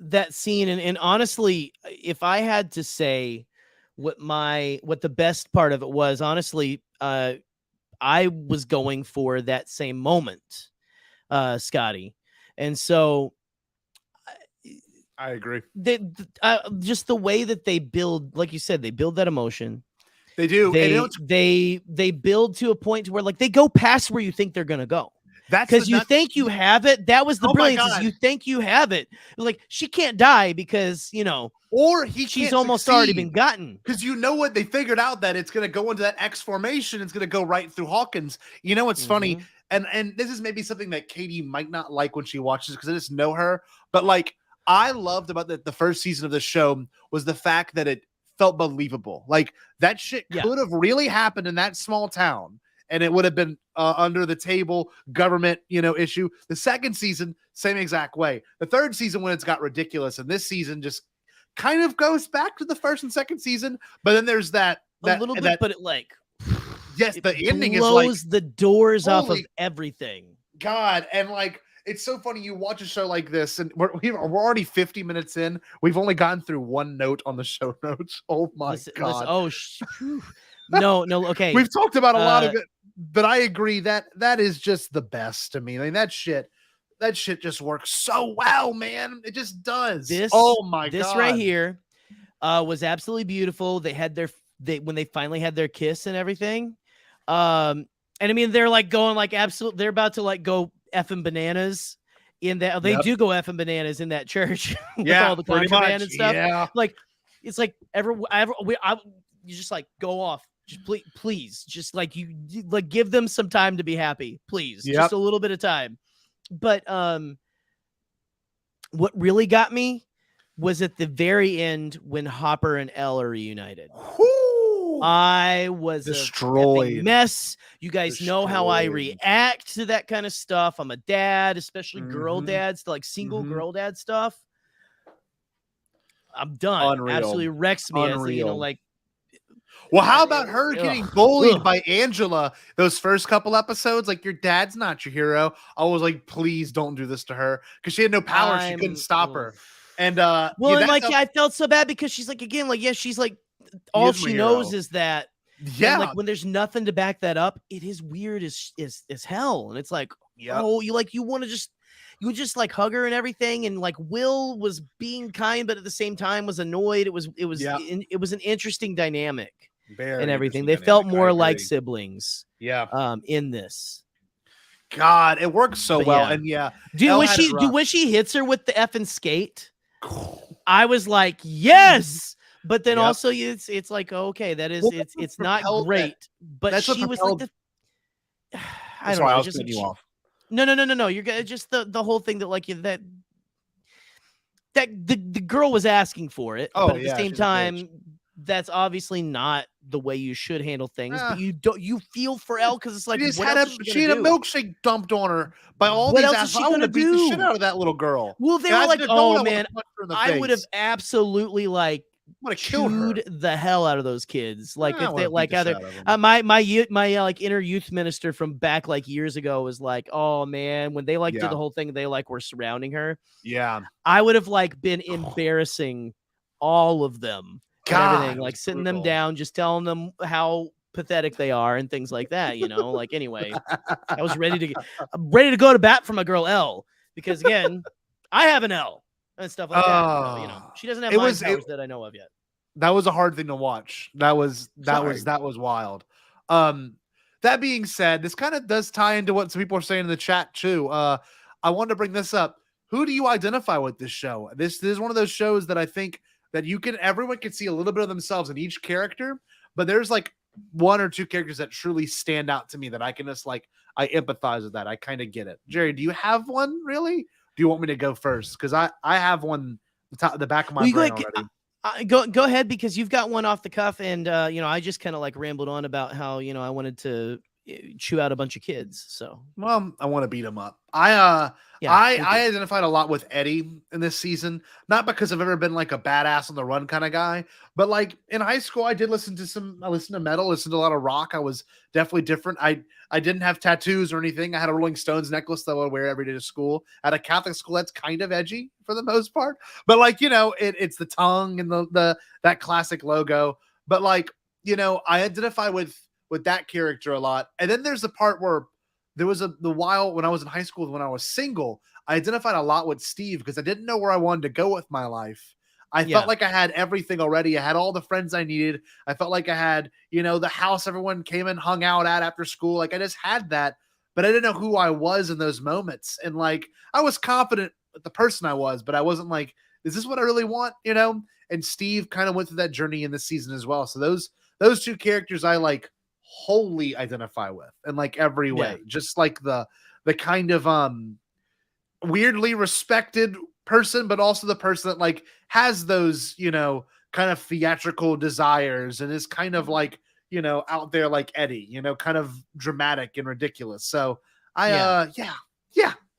that scene, and honestly, if I had to say what the best part of it was, honestly, I was going for that same moment, Scotty. And so I agree. Just the way that they build, like you said, they build that emotion. They do. They build to a point to where they go past where you think they're going to go. That's because you think you have it. That was the brilliance. Is you think you have it. She can't die because, or she's almost already been gotten. Because what they figured out that it's going to go into that X formation. It's going to go right through Hawkins. It's funny. And this is maybe something that Katie might not like when she watches because I just know her. But I loved about the first season of the show was the fact that it felt believable. That shit could have really happened in that small town. And it would have been under the table government, issue. The second season, same exact way. The third season, when it's got ridiculous, and this season just kind of goes back to the first and second season. But then there's that a little bit, but it the ending blows the doors off of everything. God, and it's so funny. You watch a show like this, and we're already 50 minutes in. We've only gotten through one note on the show notes. Oh my God! No, okay. We've talked about a lot of it. But I agree that is just the best to me. I mean, that shit just works so well, man. It just does. This right here was absolutely beautiful. They had when they finally had their kiss and everything. And I mean, they're going absolute. They're about to go effing bananas in that. They do go effing bananas in that church with all the contraband and stuff. Yeah. It's you just go off. Just please, just give them some time to be happy, please. Just a little bit of time. But what really got me was at the very end when Hopper and Elle are reunited. I was destroyed. A mess. You guys know how I react to that kind of stuff. I'm a dad, especially girl dads, single girl dad stuff. I'm done. Unreal. Absolutely wrecks me. Unreal. Well, how about her getting bullied by Angela those first couple episodes? Your dad's not your hero. I was please don't do this to her because she had no power. She couldn't stop her. And well, and like I felt so bad because she's like, again, like, she's like, all she knows is that. Yeah, and like when there's nothing to back that up, it is weird as hell. And it's like, oh, you want to just like hug her and everything. And like Will was being kind, but at the same time was annoyed. It was an interesting dynamic and everything. They felt more like siblings. Yeah. In this. God, it works so well. And dude, when she hits her with the effing skate, I was like, yes. But then also it's like, okay, that is it's not great. But she was like I don't know. I was cutting you off. No. You're just the whole thing that like that the girl was asking for it. But at the same time, that's obviously not the way you should handle things. But you feel for Elle because it's like she had a milkshake dumped on her by all these assholes. I want to beat the shit out of that little girl. Well, they were like, oh man, I would have absolutely like chewed the hell out of those kids. Like if they like either my like inner youth minister from back like years ago was like, oh man, when they like did the whole thing, they like were surrounding her. Yeah, I would have like been embarrassing all of them. God, everything, like sitting them down, just telling them how pathetic they are and things like that. You know, like anyway, I was ready to go to bat for my girl Elle because again, I have an Elle. And stuff like that. You know, she doesn't have mind powers that I know of yet. That was a hard thing to watch. That was wild. That being said, this kind of does tie into what some people are saying in the chat too. I wanted to bring this up. Who do you identify with this show? This is one of those shows that I think that everyone can see a little bit of themselves in each character, but there's like one or two characters that truly stand out to me that I can just like, I empathize with that. I kind of get it. Jerry, do you have one really? Do you want me to go first? Because I have one the back of my brain already. Go ahead because you've got one off the cuff, and I just kind of like rambled on about how I wanted to chew out a bunch of kids. So I want to beat them up. I identified a lot with Eddie in this season, not because I've ever been like a badass on the run kind of guy, but like in high school, I listened to metal, listened to a lot of rock. I was definitely different. I didn't have tattoos or anything. I had a Rolling Stones necklace that I would wear every day to school. At a Catholic school, that's kind of edgy for the most part, but like, it's the tongue and that classic logo. But like, I identify with that character a lot. And then there's the part where there was the while when I was in high school, when I was single, I identified a lot with Steve because I didn't know where I wanted to go with my life. I felt like I had everything already. I had all the friends I needed. I felt like I had, the house everyone came and hung out at after school. Like I just had that, but I didn't know who I was in those moments. And like, I was confident with the person I was, but I wasn't like, is this what I really want? And Steve kind of went through that journey in this season as well. So those two characters I like wholly identify with in like every way, just like the kind of weirdly respected person, but also the person that like has those kind of theatrical desires and is kind of like out there like Eddie, kind of dramatic and ridiculous. So I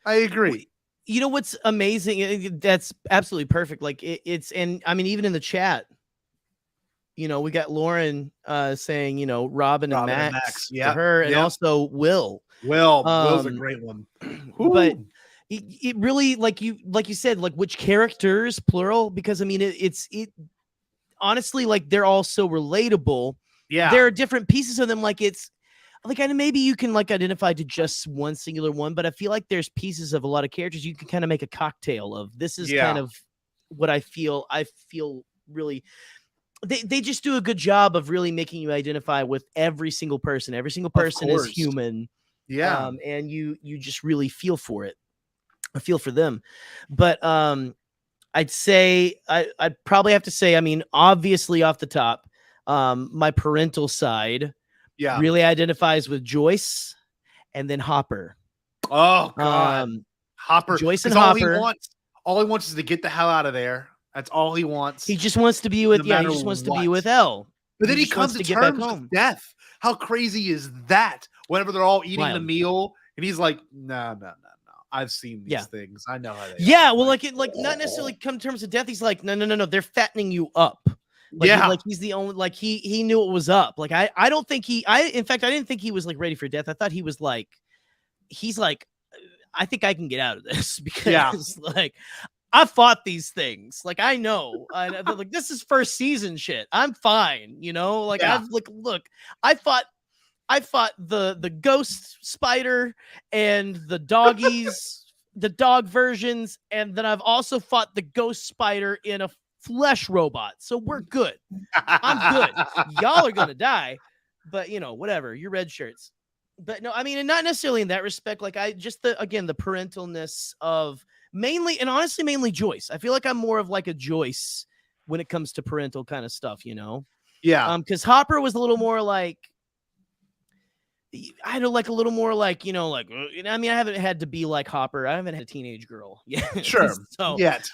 agree. You know what's amazing? That's absolutely perfect. Like it's, and I mean, even in the chat, we got Lauren saying, Robin and Max to her, and also Will. Will's a great one. But it really, like you said, like which characters, plural, because I mean, it honestly, like they're all so relatable. Yeah. There are different pieces of them. Like it's like, and maybe you can like identify to just one singular one, but I feel like there's pieces of a lot of characters you can kind of make a cocktail of. This is kind of what I feel really. They just do a good job of really making you identify with every single person. Every single person is human. Yeah. And you just really feel for it. I feel for them. But I'd say I'd probably have to say, I mean, obviously off the top, my parental side really identifies with Joyce and then Hopper. Oh God. Hopper. Joyce and Hopper. All he wants is to get the hell out of there. That's all he wants. He just wants to be with, he just wants to be with Elle. But then he comes to terms with death. How crazy is that? Whenever they're all eating the meal, and he's like, no. I've seen these things. I know how they are. Well, like not necessarily come to terms of death. He's like, no. They're fattening you up. Like, like he's the only, like he knew it was up. Like I don't think in fact, I didn't think he was like ready for death. I thought he was like, he's like, I think I can get out of this because like I fought these things. Like, I know. Like, this is first season shit. I'm fine. You know, like I've like, look, I fought the ghost spider and the doggies, the dog versions, and then I've also fought the ghost spider in a flesh robot. So we're good. I'm good. Y'all are gonna die, but you know, whatever. You're red shirts. But no, I mean, and not necessarily in that respect. Like I just the parentalness of mainly and honestly mainly Joyce. I feel like I'm more of like a Joyce when it comes to parental kind of stuff, you know? Yeah. Because Hopper was a little more like I know, like a little more like, you know, like I mean, I haven't had to be like Hopper. I haven't had a teenage girl yet. Sure. So, yet.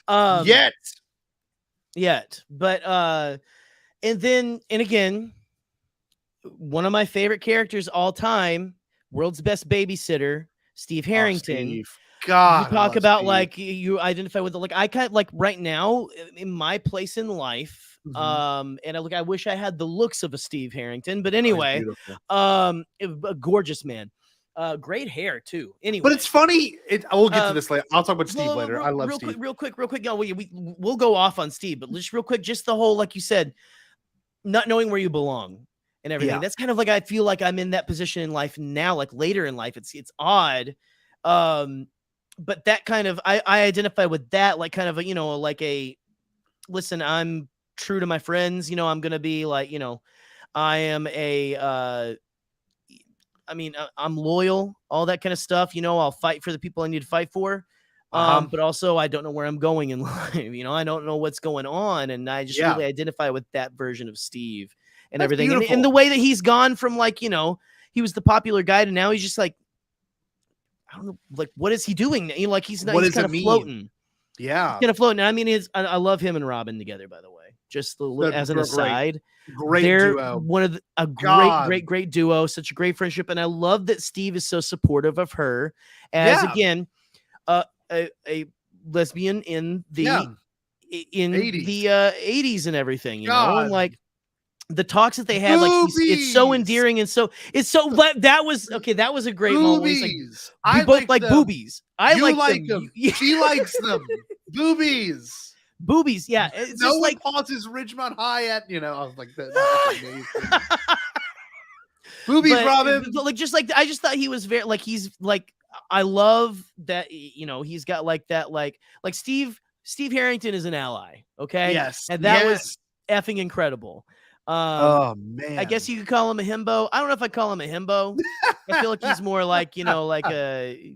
But and again, one of my favorite characters all time, world's best babysitter, Steve Harrington. Steve. God, you talk about Steve. like you identify with like I kind of like right now in my place in life. And I wish I had the looks of a Steve Harrington, but anyway, a gorgeous man, great hair too. Anyway, but it's funny. We'll get to this later. I'll talk about Steve later. I love Steve. Real quick. Yeah, we'll go off on Steve, but just real quick, just the whole, like you said, not knowing where you belong and everything. Yeah. That's kind of like I feel like I'm in that position in life now. Like later in life, it's odd. But that kind of I identify with that, like kind of a, you know, like a listen, I'm true to my friends, you know, I'm gonna be like, you know, I am I'm loyal, all that kind of stuff, you know, I'll fight for the people I need to fight for, but also I don't know where I'm going in life, you know, I don't know what's going on, and I just really identify with that version of Steve and That's everything, and the way that he's gone from, like, you know, he was the popular guy to now he's just like, I don't know, like, what is he doing? You know, like he's not, he's kind of floating. Yeah, kind of floating. I mean, I love him and Robin together, by the way. Just as an aside, great they're duo. one of a great duo. Such a great friendship, and I love that Steve is so supportive of her as again, a lesbian in the 80s and everything. You know, and like the talks that they had, like it's so endearing and so that was a great moment. He's like, we both like boobies. I like them. She likes them. Boobies, yeah. It's no just one like pauses Ridgemont High at, you know, I was like, that's amazing. Boobies, Robin. Like, just like, I just thought he was very, like, he's like, I love that, you know, he's got like that, like Steve Harrington is an ally, okay? Yes. And that was effing incredible. Oh man, I guess you could call him a himbo. I don't know if I call him a himbo. I feel like he's more like, you know, like I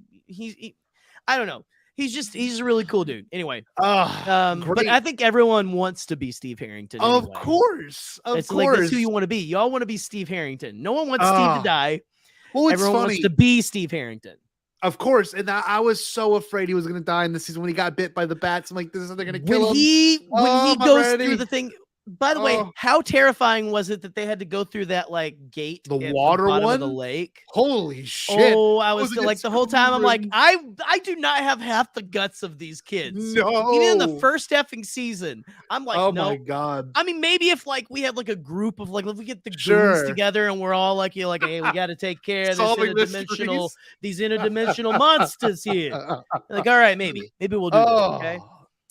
don't know. He's a really cool dude. Anyway, but I think everyone wants to be Steve Harrington. Anyway. Of course. Like, that's who you want to be. Y'all want to be Steve Harrington. No one wants Steve to die. Well, it's everyone funny. wants to be Steve Harrington. Of course, and I was so afraid he was going to die in this season when he got bit by the bats. I'm like, they're going to kill him. When he goes through the thing. By the way, how terrifying was it that they had to go through that like gate, the water one of the lake? Holy shit! Oh, I was like the whole time. I'm like, I do not have half the guts of these kids. No, even in the first effing season, I'm like, oh no. my god. I mean, maybe if like we had like a group of like, if we get the goons together and we're all like, you know, like, hey, we got to take care of these interdimensional monsters here. Like, all right, maybe we'll do this. Okay.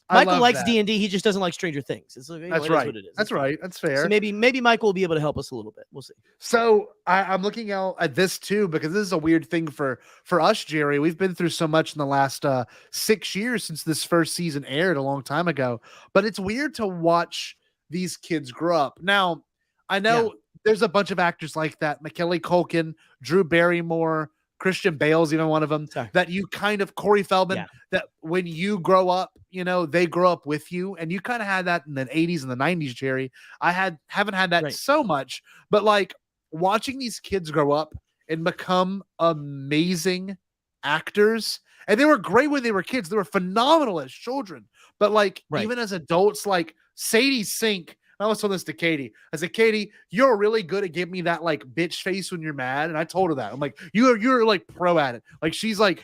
Michael likes D&D. He just doesn't like Stranger Things. That's right. That's what it is. That's right. That's fair. So maybe Michael will be able to help us a little bit. We'll see. So I'm looking out at this too, because this is a weird thing for us, Jerry. We've been through so much in the last 6 years since this first season aired a long time ago. But it's weird to watch these kids grow up. Now, I know there's a bunch of actors like that. Macaulay Culkin, Drew Barrymore, Christian Bale's even one of them. That you kind of, Corey Feldman, that when you grow up, you know, they grow up with you, and you kind of had that in the 80s and the 90s, Jerry. I haven't had that so much, but like watching these kids grow up and become amazing actors, and they were great when they were kids. They were phenomenal as children, but like even as adults, like Sadie Sink. I was telling this to Katie. I said, Katie, you're really good at giving me that like bitch face when you're mad. And I told her that. I'm like, you're like pro at it. Like she's like,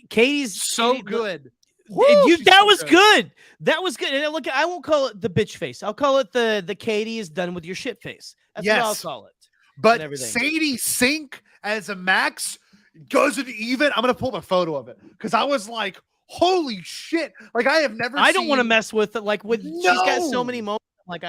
Katie's so good. That was good. That was good. And look, I won't call it the bitch face. I'll call it the Katie is done with your shit face. That's what I'll call it. But Sadie Sink as a Max doesn't even. I'm gonna pull up a photo of it because I was like, Holy shit! Like I have never. I don't want to mess with it. Like she's got so many No! moments. Like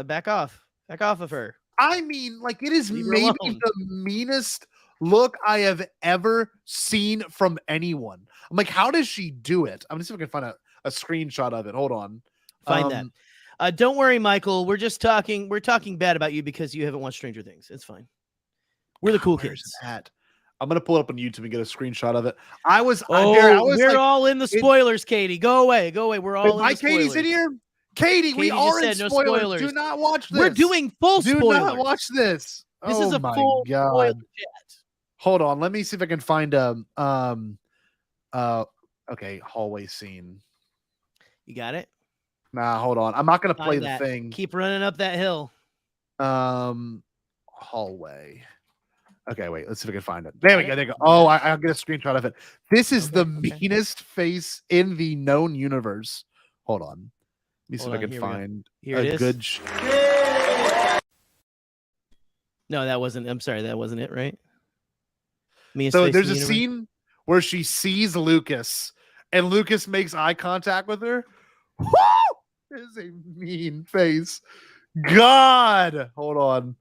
back off of her. I mean, like it is Leave her maybe alone. the meanest look I have ever seen from anyone. I'm like, how does she do it? I'm gonna see if I can find a screenshot of it. Hold on. Find that. Don't worry, Michael. We're just talking. We're talking bad about you because you haven't watched Stranger Things. It's fine. We're the cool kids. I'm gonna pull it up on YouTube and get a screenshot of it. We're all in the spoilers, Katie. Go away. We're all in the spoilers. Katie's in here. Katie, we are in spoilers. Do not watch this. We're doing full spoilers. Do not watch this. This is a full spoiler chat. Hold on. Let me see if I can find okay, hallway scene. You got it? Nah, hold on. I'm not gonna play the thing. Keep running up that hill. Hallway. Okay, wait. Let's see if I can find it. There we go. There you go. Oh, I'll get a screenshot of it. This is the meanest face in the known universe. Hold on. Let me see if I can find a good. No, that wasn't. I'm sorry, that wasn't it, right? So there's a scene where she sees Lucas, and Lucas makes eye contact with her. Woo! It is a mean face. God, hold on.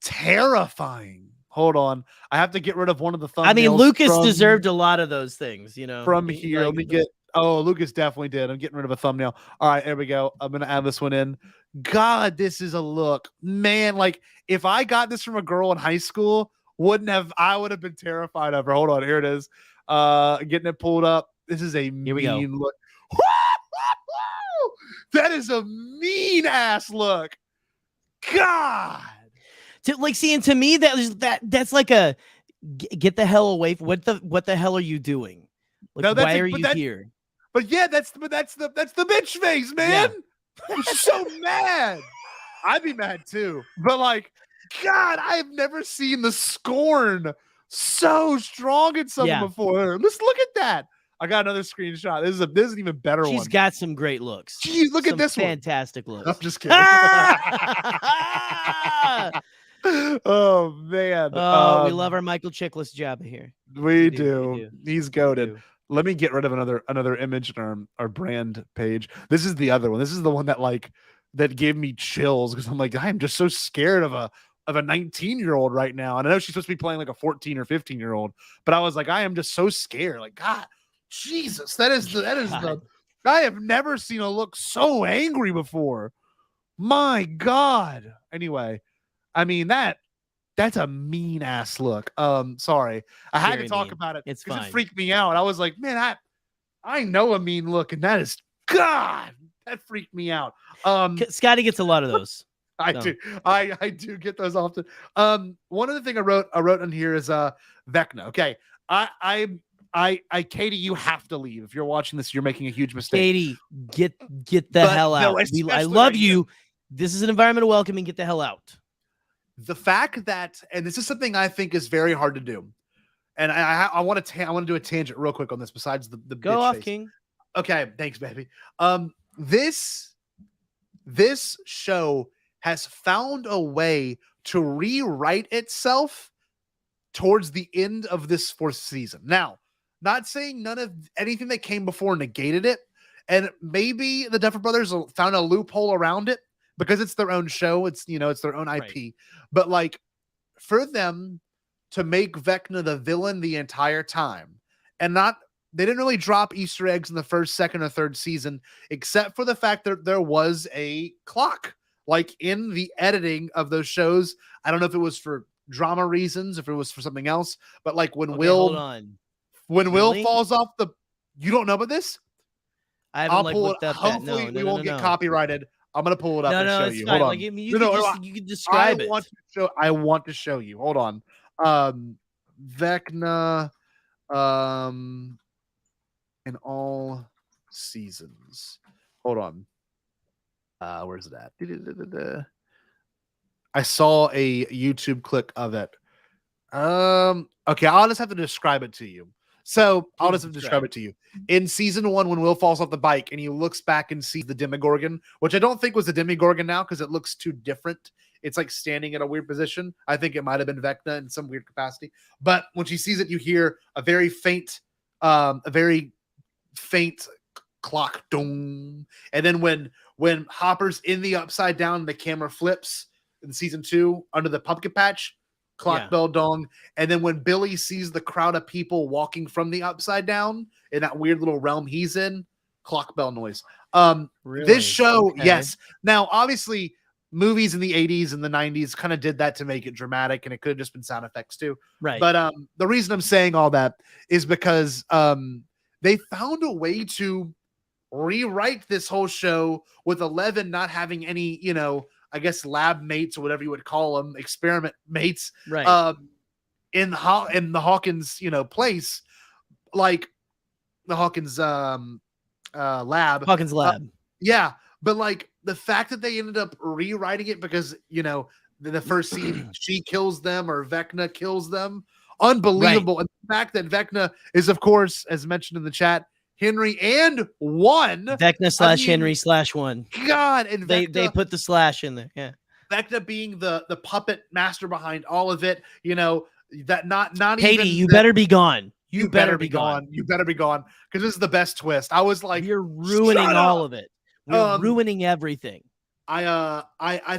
Terrifying. Hold on. I have to get rid of one of the thumbnails. I mean, Lucas deserved a lot of those things, you know. From here, let me get. Oh, Lucas definitely did. I'm getting rid of a thumbnail. All right, there we go. I'm gonna add this one in. God, this is a look, man. Like if I got this from a girl in high school, I would have been terrified of her. Hold on, here it is. Getting it pulled up. This is a mean look. That is a mean ass look. God. To me, that's like a get the hell away. What the hell are you doing? Like, why are you here? But yeah, that's the bitch face, man. Yeah. I'm so mad. I'd be mad too. But like, God, I have never seen the scorn so strong in someone before. Let's look at that. I got another screenshot. This is an even better one. She's got some great looks. Jeez, look at this fantastic looks. I'm just kidding. Oh man. Oh, we love our Michael Chiklis Jabba here. We do. He's goated. Let me get rid of another image in our brand page. This is the other one. This is the one that gave me chills because I'm like, I am just so scared of a 19-year-old right now. And I know she's supposed to be playing like a 14 or 15-year-old, but I was like, I am just so scared. Like, God, Jesus, that is the I have never seen a look so angry before. My God. Anyway, I mean that's a mean ass look. Sorry. I had to talk about it. It's fine. It freaked me out. I was like, man, I know a mean look, and that is God. That freaked me out. Scotty gets a lot of those. I do. I do get those often. One other thing I wrote in here is Vecna. Okay. I Katie, you have to leave. If you're watching this, you're making a huge mistake. Katie, get the hell out. I love you. This is an environmental welcoming. Get the hell out. The fact that, and this is something I think is very hard to do, and I want to do a tangent real quick on this. Besides the go off, face. King. Okay, thanks, baby. This show has found a way to rewrite itself towards the end of this fourth season. Now, not saying none of anything that came before negated it, and maybe the Duffer Brothers found a loophole around it because it's their own show. It's their own IP. Right. But like for them to make Vecna the villain the entire time and they didn't really drop Easter eggs in the first, second, or third season, except for the fact that there was a clock. Like in the editing of those shows, I don't know if it was for drama reasons, if it was for something else, but like when Will falls off you don't know about this? I haven't looked up that. Hopefully we won't get copyrighted. I'm gonna pull it up and show you. Fine. Hold on. You can describe it. I want to show you. Hold on. Vecna in all seasons. Hold on. Where's it at? I saw a YouTube clip of it. Okay, I'll just have to describe it to you. So I'll just describe it to you. In season 1, when Will falls off the bike and he looks back and sees the Demogorgon, which I don't think was the Demogorgon now because it looks too different. It's like standing in a weird position. I think it might have been Vecna in some weird capacity. But when she sees it, you hear a very faint, a very faint clock dong. And then when Hopper's in the upside down, the camera flips in season 2 under the pumpkin patch, clock bell dong. And then when Billy sees the crowd of people walking from the upside down in that weird little realm he's in, clock bell noise. Really? This show, Okay. yes. Now, obviously, movies in the 80s and the 90s kind of did that to make it dramatic, and it could have just been sound effects too. Right. But the reason I'm saying all that is because they found a way to rewrite this whole show with 11 not having any, I guess lab mates or whatever you would call them, experiment mates, Right. in the Hawkins, place, like the Hawkins lab. Hawkins lab. Yeah, but like the fact that they ended up rewriting it because the first scene she kills them or Vecna kills them, unbelievable. And the fact that Vecna is, of course, as mentioned in the chat, Henry and 1. Vecna / Henry / 1. God, and they Vecna, put the slash in there. Yeah. Vecna being the puppet master behind all of it. That not Katie, even you better be gone. You better be gone. You better be gone, because this is the best twist. I was like, you're ruining all of it. We're ruining everything. I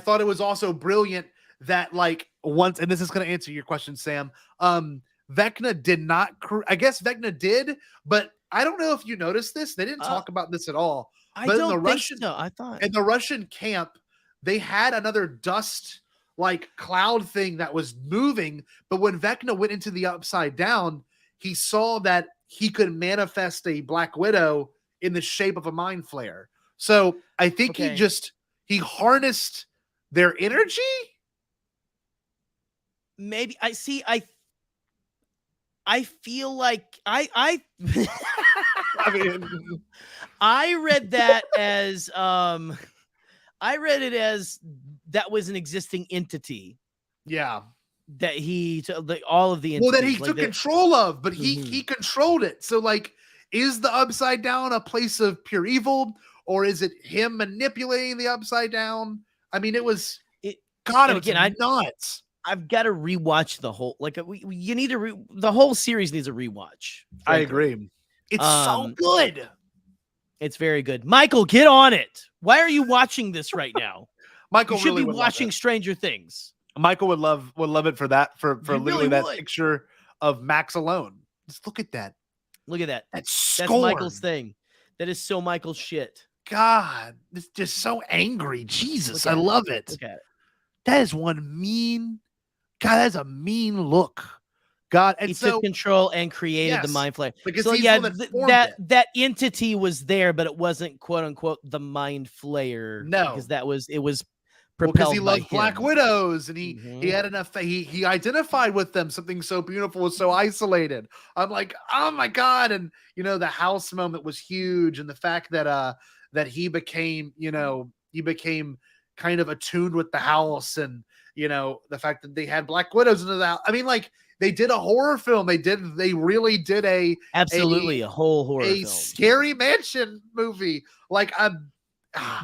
thought it was also brilliant that like once, and this is going to answer your question, Sam. Vecna did not. I guess Vecna did, but I don't know if you noticed this. They didn't talk about this at all. I But don't in the think Russian, so. I thought in the Russian camp, they had another dust like cloud thing that was moving. But when Vecna went into the upside down, he saw that he could manifest a Black Widow in the shape of a mind flare. So I think he harnessed their energy. Maybe I feel like I mean, I read that as I read it as that was an existing entity. Yeah. That all of the entities, that he took control of, but he controlled it. So like, is the upside down a place of pure evil, or is it him manipulating the upside down? I mean, it was nuts. I've got to rewatch the whole, you need to the whole series needs a rewatch. Frankly. I agree. It's so good. It's very good. Michael, get on it. Why are you watching this right now? Michael, you should really be watching Stranger Things. Michael would love it for that, for literally really that would. picture of Max alone. Just look at that. Look at that. That's Michael's thing. That is so Michael's shit. God, it's just so angry. Jesus, I love it. Look at it. That is one mean. God, that's a mean look. God, and he so, took control and created the mind flare. Because so he's yeah, the one that formed it. that entity was there, but it wasn't quote unquote the mind flare. No, because it was because propelled he by loved him. Black Widows, and he had enough. He identified with them. Something so beautiful, so isolated. I'm like, oh my God! And the house moment was huge, and the fact that that he became kind of attuned with the house, and the fact that they had Black Widows into that. I mean, like, they did a horror film. They really did a whole horror film. Scary Mansion movie. Like,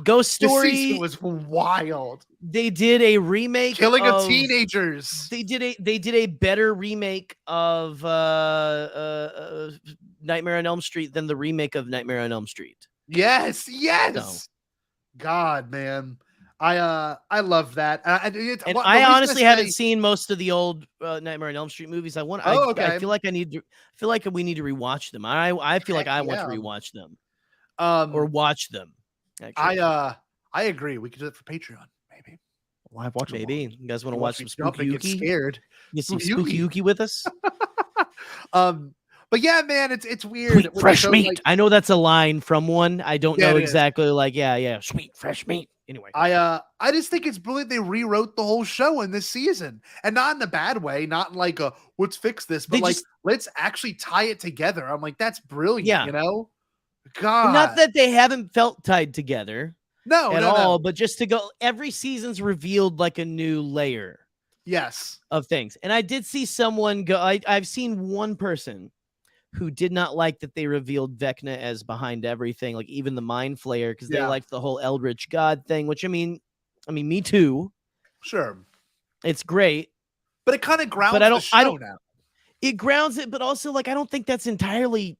Ghost Story was wild. They did a remake Killing of Teenagers. They did a better remake of Nightmare on Elm Street than the remake of Nightmare on Elm Street. Yes. So. God, man. I love that. I honestly haven't seen most of the old Nightmare on Elm Street movies. I feel like we need to rewatch them. I feel like I want to rewatch them. Or watch them. Actually. I agree. We could do it for Patreon, maybe. Live watch. Maybe you guys want to watch some spooky Get scared. Get some spooky Yuki with us. But yeah, man, it's weird. Sweet fresh meat. I know that's a line from one. I don't know exactly. Like, yeah, sweet fresh meat. Anyway, I just think it's brilliant. They rewrote the whole show in this season, and not in a bad way. Not like let's fix this, but let's actually tie it together. I'm like, that's brilliant. Yeah, God, not that they haven't felt tied together. No, at all. But just to go, every season's revealed like a new layer. Yes, of things. And I did see someone go. I've seen one person who did not like that they revealed Vecna as behind everything, like even the mind flayer, because they liked the whole Eldritch God thing, which I mean, me too. Sure. It's great. But it kind of grounds the show now. It grounds it, but also, like, I don't think that's entirely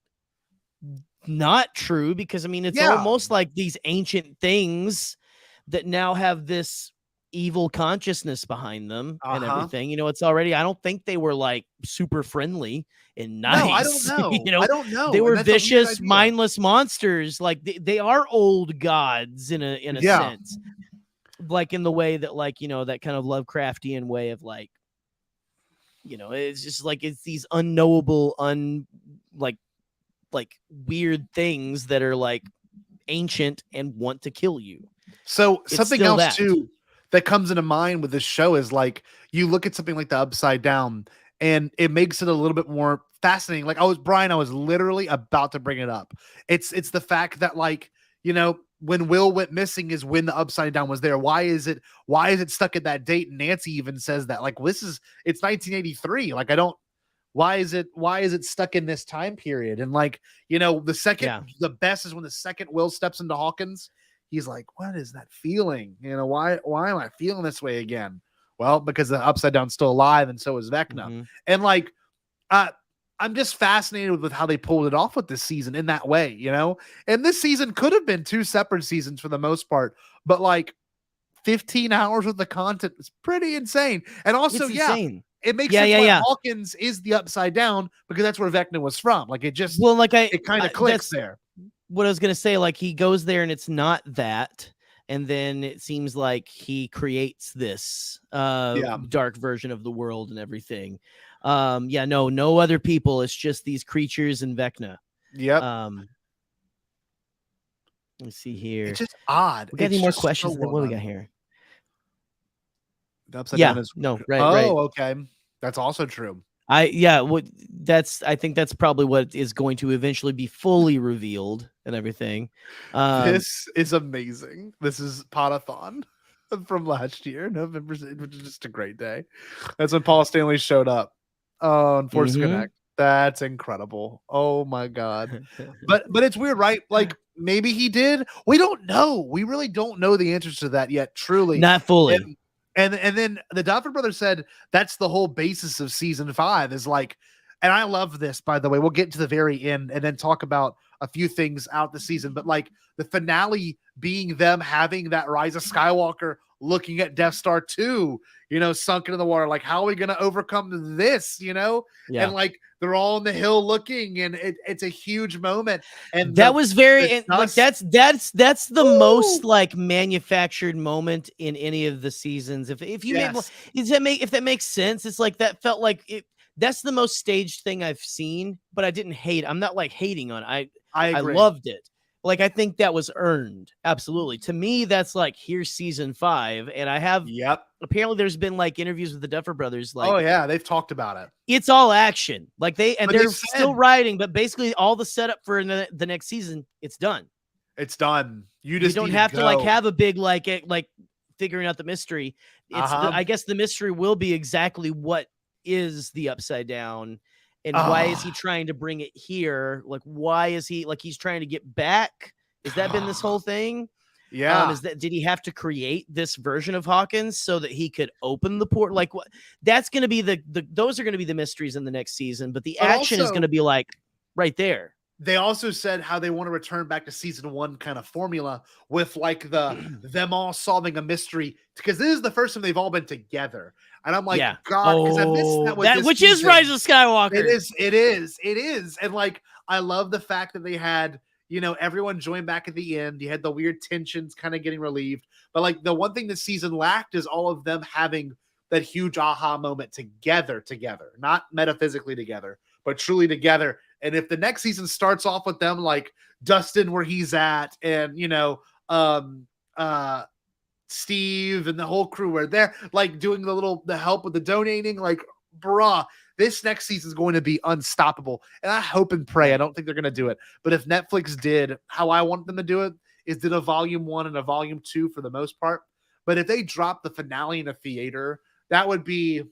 not true because I mean it's almost like these ancient things that now have this evil consciousness behind them and everything. You know, it's already, I don't think they were like super friendly and nice. No, I don't know. You know, I don't know. They were And that's a weird vicious, idea. mindless monsters. Like they are old gods in a sense, like in the way that like, you know, that kind of Lovecraftian way of like, you know, it's just like it's these unknowable, like weird things that are like ancient and want to kill you. So It's something still else too that comes into mind with this show is like you look at something like the Upside Down and it makes it a little bit more fascinating. Like I was literally about to bring it up. It's the fact that like, you know, when Will went missing is when the Upside Down was there. Why is it stuck at that date? Nancy even says that like it's 1983. Like why is it stuck in this time period? And like, you know, the best is when the second Will steps into Hawkins, he's like, what is that feeling? You know, why am I feeling this way again? Well, because the Upside Down's still alive and so is Vecna. And like, I'm just fascinated with how they pulled it off with this season in that way, you know? And this season could have been 2 separate seasons for the most part, but like 15 hours with the content is pretty insane. And also, insane. It makes sense why Hawkins is the Upside Down because that's where Vecna was from. Like it just, it kind of clicks there. What I was going to say, like he goes there and it's not that. And then it seems like he creates this dark version of the world and everything. No other people. It's just these creatures and Vecna. Yep. Let's see here. It's just odd. We got any more questions? What do we got here? The Upside Down is right. Okay. That's also true. I think that's probably what is going to eventually be fully revealed and everything. This is amazing. This is Potathon from last year, November, which is just a great day. That's when Paul Stanley showed up on Force Connect. That's incredible. Oh my God. But it's weird, right? Like maybe he did. We don't know. We really don't know the answers to that yet. Truly. Not fully. And then the Duffer Brothers said that's the whole basis of season 5 is like, and I love this, by the way. We'll get to the very end and then talk about a few things out the season, but like the finale being them having that Rise of Skywalker looking at Death Star 2, you know, sunk into the water. Like, how are we going to overcome this, you know? Yeah. And like, they're all on the hill looking, and it's a huge moment. And that was very, like, that's the most like manufactured moment in any of the seasons. If you if that makes sense, it's like that felt like it. That's the most staged thing I've seen, but I didn't hate. I'm not like hating on it. I loved it. Like, I think that was earned. Absolutely. To me, that's like, here's season 5. And I have, apparently there's been like interviews with the Duffer Brothers. Like, oh yeah, they've talked about it. It's all action. Like they're still writing, but basically all the setup for the next season, it's done. It's done. You don't have to like have a big, like figuring out the mystery. It's I guess the mystery will be exactly what is the Upside Down. And why is he trying to bring it here? Like, why is he like he's trying to get back? Has that been this whole thing? Yeah. Did he have to create this version of Hawkins so that he could open the port? Like, what? That's going to be those are going to be the mysteries in the next season. But the action is going to be like right there. They also said how they want to return back to season 1 kind of formula with like them all solving a mystery, because this is the first time they've all been together. And I'm like, God, because I missed that which is Rise of Skywalker. It is. And like, I love the fact that they had, you know, everyone join back at the end. You had the weird tensions kind of getting relieved. But like the one thing this season lacked is all of them having that huge aha moment together, not metaphysically together, but truly together. And if the next season starts off with them like Dustin where he's at, and you know, Steve and the whole crew were there, like doing the help with the donating, like, bruh, this next season is going to be unstoppable. And I hope and pray, I don't think they're going to do it, but if Netflix did how I want them to do it, is did a volume 1 and a volume 2 for the most part. But if they drop the finale in a theater, that would be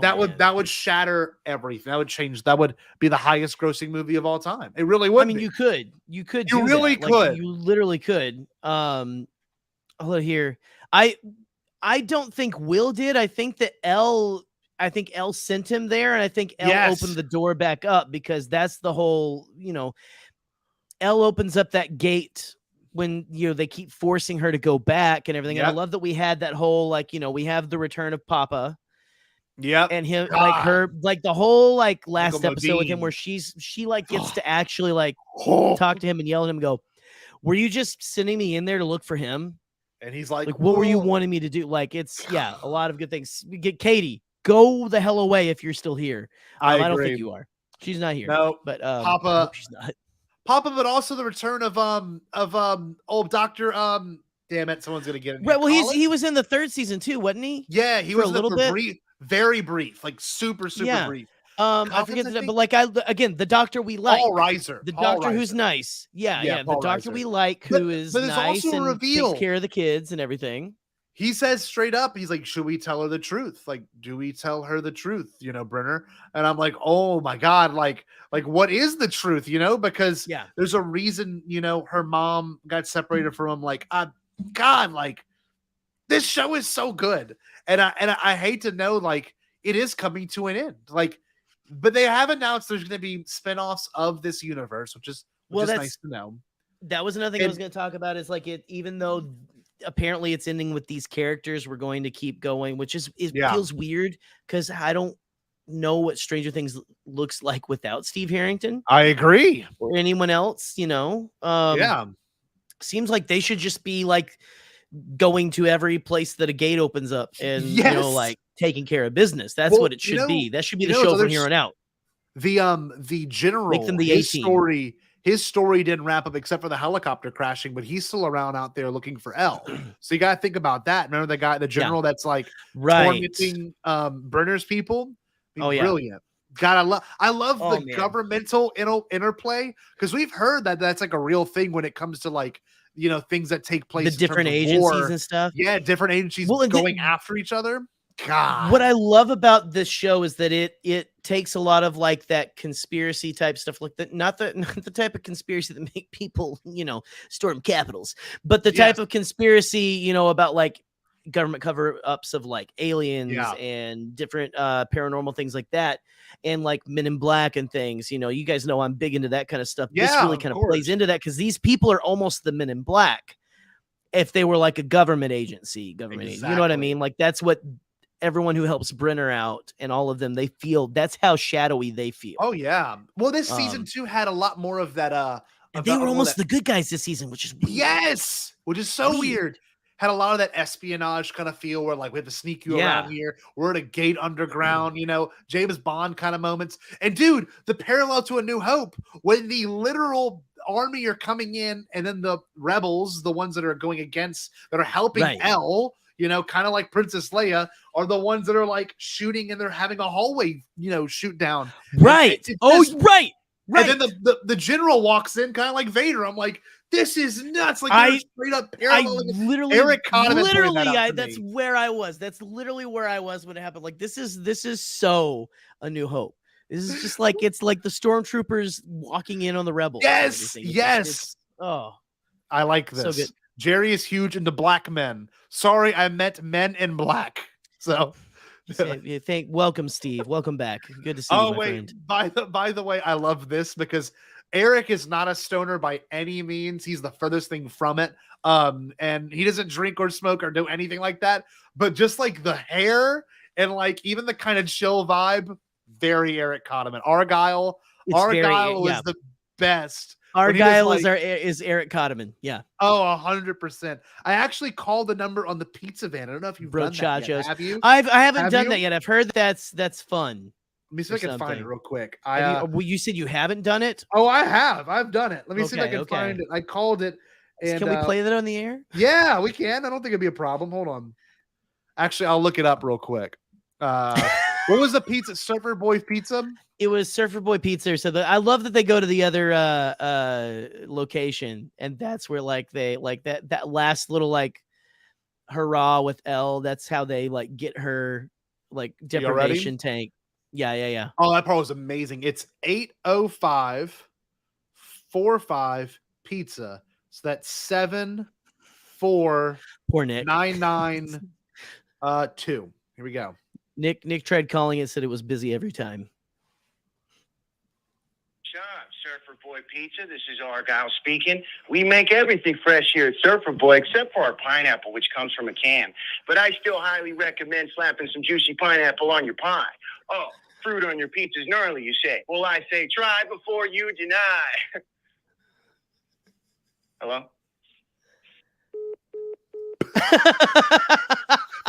that would shatter everything. That would change. That would be the highest grossing movie of all time. It really would. I mean, you could. You really could. Like, you literally could. Hold here. I don't think Will did. I think Elle sent him there, and I think Elle opened the door back up, because that's the whole, you know, Elle opens up that gate when they keep forcing her to go back and everything. Yep. And I love that we had that whole we have the return of Papa. Yep. And him the whole last Uncle episode with him Modine. where she gets to actually talk to him and yell at him and go, "Were you just sending me in there to look for him?" And he's like, what were you wanting me to do? It's a lot of good things. We get Katie, go the hell away if you're still here. I don't think you are. She's not here. No, but Papa, I hope she's not. Papa, but also the return of old Doctor damn it, someone's gonna get it. Right, well, he was in the 3rd season too, wasn't he? Yeah, he for was a little bit. Brief, very brief, super brief. I forget that, but again, the Doctor we like, Paul Reiser, the Doctor who's nice, the Doctor we like, who is nice and takes care of the kids and everything. He says straight up, he's like, should we tell her the truth? Do we tell her the truth, Brenner? And I'm like, oh my God, what is the truth, because there's a reason, her mom got separated from him. God, this show is so good. And I hate to know, it is coming to an end. But they have announced there's going to be spinoffs of this universe, which is nice to know. That was another thing I was going to talk about is even though apparently it's ending with these characters, we're going to keep going, which feels weird because I don't know what Stranger Things looks like without Steve Harrington. I agree. Or anyone else, seems like they should just be going to every place that a gate opens up and taking care of business. That's what it should be. That should be the show from here on out. The general, make them the his story didn't wrap up except for the helicopter crashing, but he's still around out there looking for Elle. So you got to think about that. Remember the general that's tormenting Brenner's people? Brilliant. God, I love the governmental interplay, because we've heard that that's a real thing when it comes to things that take place. The different agencies and stuff. Yeah, different agencies going after each other. God. What I love about this show is that it takes a lot of that conspiracy type stuff, not the type of conspiracy that make people, storm capitals, but the type of conspiracy, about government cover-ups of aliens and different paranormal things like that, and Men in Black and things. You guys know I'm big into that kind of stuff. This really kind of plays into that because these people are almost the Men in Black if they were a government agency. You know what I mean? That's what everyone who helps Brenner out and all of them, they feel that's how shadowy they feel. Oh yeah. Well, this season 2 had a lot more of that. And they were almost the good guys this season, which is weird. Yes, which is so weird. Had a lot of that espionage kind of feel where we have to sneak you around here. We're at a gate underground, James Bond kind of moments. And dude, the parallel to A New Hope, when the literal army are coming in and then the rebels, the ones that are going against, that are helping Elle, kind of like Princess Leia, are the ones that are shooting and they're having a hallway, shoot down. Right. Right. And then the general walks in kind of like Vader. I'm like, this is nuts. Straight up parallel. Eric Kahneman. That's where I was. That's literally where I was when it happened. This is so A New Hope. This is just it's the stormtroopers walking in on the rebels. Yes. I like this. So good. Gerry is huge into black men. Sorry, I meant men in black. So welcome, Steve. Welcome back. Good to see you, my friend. By the way, I love this because Eric is not a stoner by any means. He's the furthest thing from it. And he doesn't drink or smoke or do anything like that. But just the hair and even the kind of chill vibe, very Eric Kahneman. Argyle is the best. Argyle is Eric Kahneman. Yeah. Oh, 100%. I actually called the number on the pizza van. I don't know if you've done that yet. Have you? I haven't done that yet. I've heard that's fun. Let me see if I can find it real quick. You said you haven't done it? Oh, I have. I've done it. Let me see if I can find it. I called it. And, can we play that on the air? Yeah, we can. I don't think it'd be a problem. Hold on. Actually, I'll look it up real quick. What was the pizza? Surfer Boy Pizza? It was Surfer Boy Pizza. So I love that they go to the other location, and that's where they that last little hurrah with Elle. That's how they get her deprivation tank. Yeah. Oh, that part was amazing. It's 80545 pizza. So that's 74992. Here we go. Nick tried calling it, said it was busy every time. Surfer Boy Pizza. This is Argyle speaking. We make everything fresh here at Surfer Boy except for our pineapple, which comes from a can. But I still highly recommend slapping some juicy pineapple on your pie. Oh, fruit on your pizza's gnarly, you say. Well, I say try before you deny. Hello?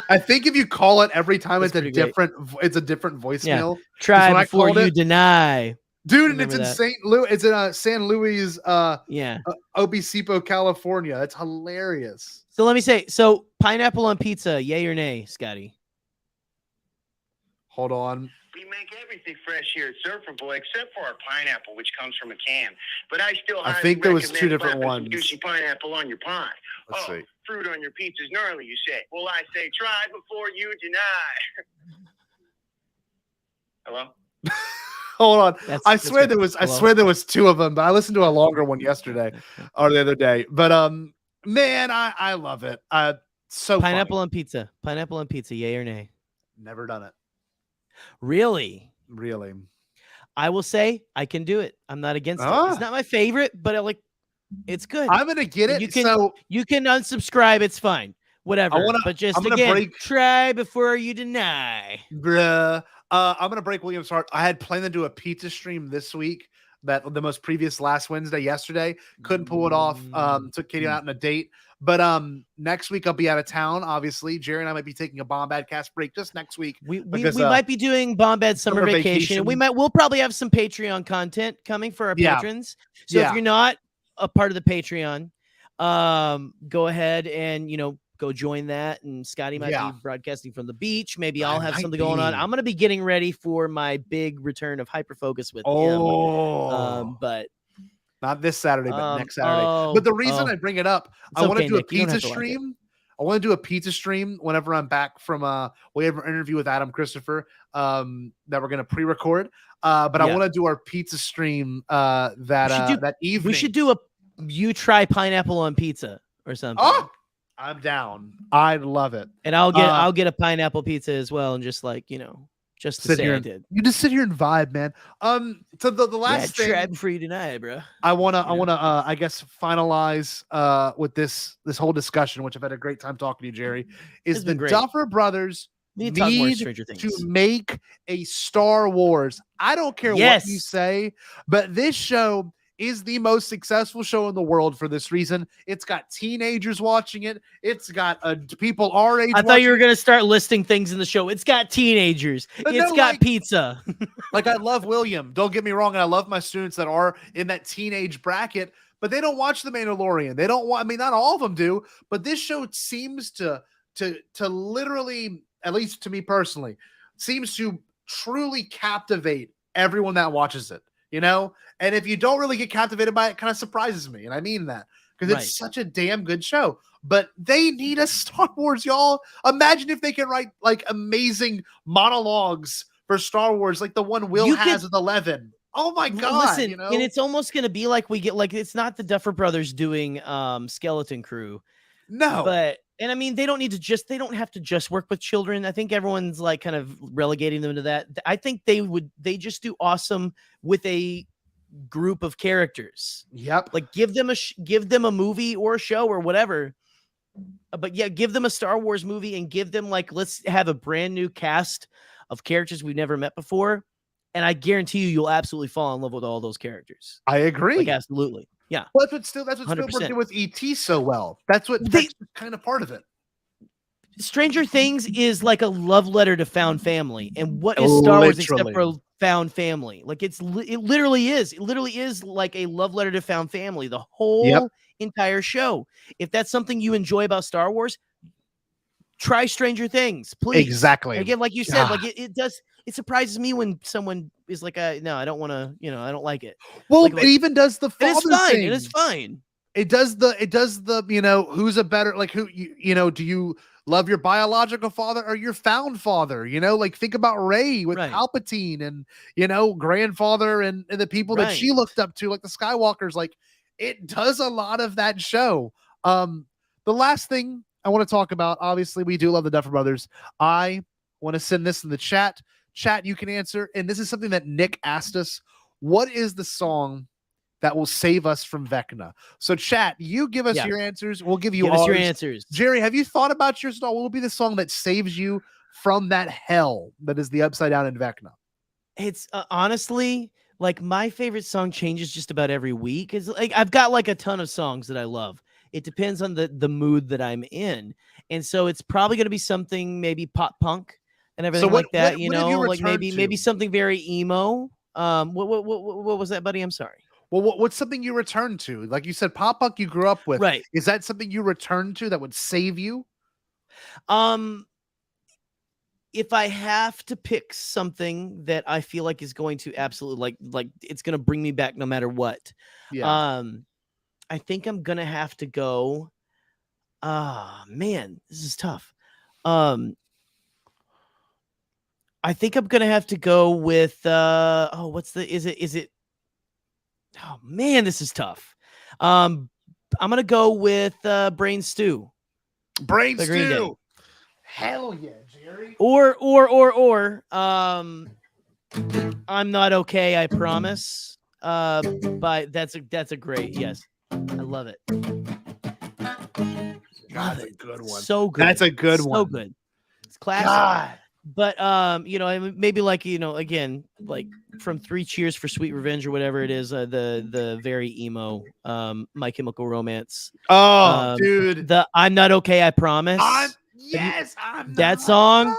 I think if you call it every time, That's it's a different voicemail. Try before you deny. Dude, and it's in St. Louis. It's in San Luis, Obispo, California. That's hilarious. So let me say, pineapple on pizza, yay or nay, Scotty? Hold on. We make everything fresh here at Surfer Boy except for our pineapple, which comes from a can. But I still I think there was 2 different ones. Some juicy pineapple on your pie. Let's see. Fruit on your pizza's gnarly, you say. Well, I say try before you deny. Hello? Hold on. I swear there was 2 of them, but I listened to a longer one yesterday or the other day. But man, I love it. So pineapple on pizza. Pineapple on pizza, yay or nay? Never done it. Really? Really? I will say I can do it. I'm not against it. It's not my favorite, but it's good. I'm gonna get it. You can unsubscribe. It's fine. Whatever. But just again, try before you deny. Bruh. I'm gonna break William's heart. I had planned to do a pizza stream this week. That the most previous last Wednesday, yesterday. Couldn't pull it off. Took Katie out on a date. But next week I'll be out of town. Obviously, Jerry and I might be taking a Bombadcast break just next week. We might be doing Bombad summer vacation. We'll probably have some Patreon content coming for our patrons. So if you're not a part of the Patreon, go ahead and go join that. And Scotty might be broadcasting from the beach. Maybe I'll have something going on. I'm gonna be getting ready for my big return of Hyperfocus with him. But not this Saturday, but next Saturday. But the reason I bring it up, I want to do a pizza stream. I want to do a pizza stream whenever I'm back from we have an interview with Adam Christopher that we're gonna pre-record. But I want to do our pizza stream that evening. We should do you try pineapple on pizza or something. Oh, I'm down. I'd love it. And I'll get a pineapple pizza as well, and just just to say I did. You just sit here and vibe, man. So the last thing, try before you deny, bro. I wanna I guess finalize with this whole discussion, which I've had a great time talking to you, Jerry. Is the Duffer Brothers need to make a Star Wars? I don't care what you say, but this show is the most successful show in the world for this reason. It's got teenagers watching it. It's got people our age. I thought you were going to start listing things in the show. It's got teenagers. It's got pizza. I love William. Don't get me wrong. And I love my students that are in that teenage bracket, but they don't watch The Mandalorian. They don't want, not all of them do, but this show seems to literally, at least to me personally, seems to truly captivate everyone that watches it. And if you don't really get captivated by it, kind of surprises me. And I mean that because it's such a damn good show, but they need a Star Wars, y'all. Imagine if they can write amazing monologues for Star Wars, like the one Will has with 11. Oh my God. Listen, and it's almost going to be like we get, it's not the Duffer Brothers doing Skeleton Crew. No, and they don't have to just work with children. I think everyone's kind of relegating them to that. I think they just do awesome with a group of characters. Yep. Give them a movie or a show or whatever. But give them a Star Wars movie and give them let's have a brand new cast of characters we've never met before. And I guarantee you'll absolutely fall in love with all those characters. I agree. Absolutely. Yeah. Well, that's what Spielberg did with E.T. so well. That's kind of part of it. Stranger Things is like a love letter to found family. And what is Star Wars except for found family? It literally is. It literally is like a love letter to found family. The whole entire show. If that's something you enjoy about Star Wars, try Stranger Things, please. Exactly. Again, like you said, it does. It surprises me when someone is no, I don't want to, I don't like it. Well, it even does the father thing. It is fine. It does the, who's a better, do you love your biological father or your found father? Think about Rey with Palpatine and, grandfather and the people that she looked up to, like the Skywalkers. It does a lot of that show. The last thing I want to talk about, obviously, we do love the Duffer Brothers. I want to send this in the chat. Chat, you can answer. And this is something that Nick asked us. What is the song that will save us from Vecna. So chat, you give us your answers. We'll give you Give ours. us your answers. Jerry, have you thought about your song? What will be the song that saves you from that hell that is the Upside Down in Vecna? It's honestly like my favorite song changes just about every week. It's like I've got like a ton of songs that I love. It depends on the mood that I'm in. And so it's probably going to be something maybe pop punk and everything like that, what have you like returned maybe to? something very emo. What was that, buddy? I'm sorry. Well, what's something you return to? Like you said, pop punk you grew up with. Right. Is that something you return to that would save you? If I have to pick something that I feel like is going to absolutely like it's going to bring me back no matter what. Yeah. I think I'm going to have to go. Man, this is tough. I think I'm going to have to go with is it oh man, this is tough. I'm going to go with Brain Stew. Brain by Green Day. Stew. Hell yeah, Jerry. Or I'm Not Okay, I Promise. But that's a great, yes. I love it. That's a good one. So good. That's a good one. So good. It's classic. God. But maybe like again, like from 3 Cheers for Sweet Revenge or whatever it is, the very emo My Chemical Romance. Oh, dude. The I'm Not Okay, I Promise. That song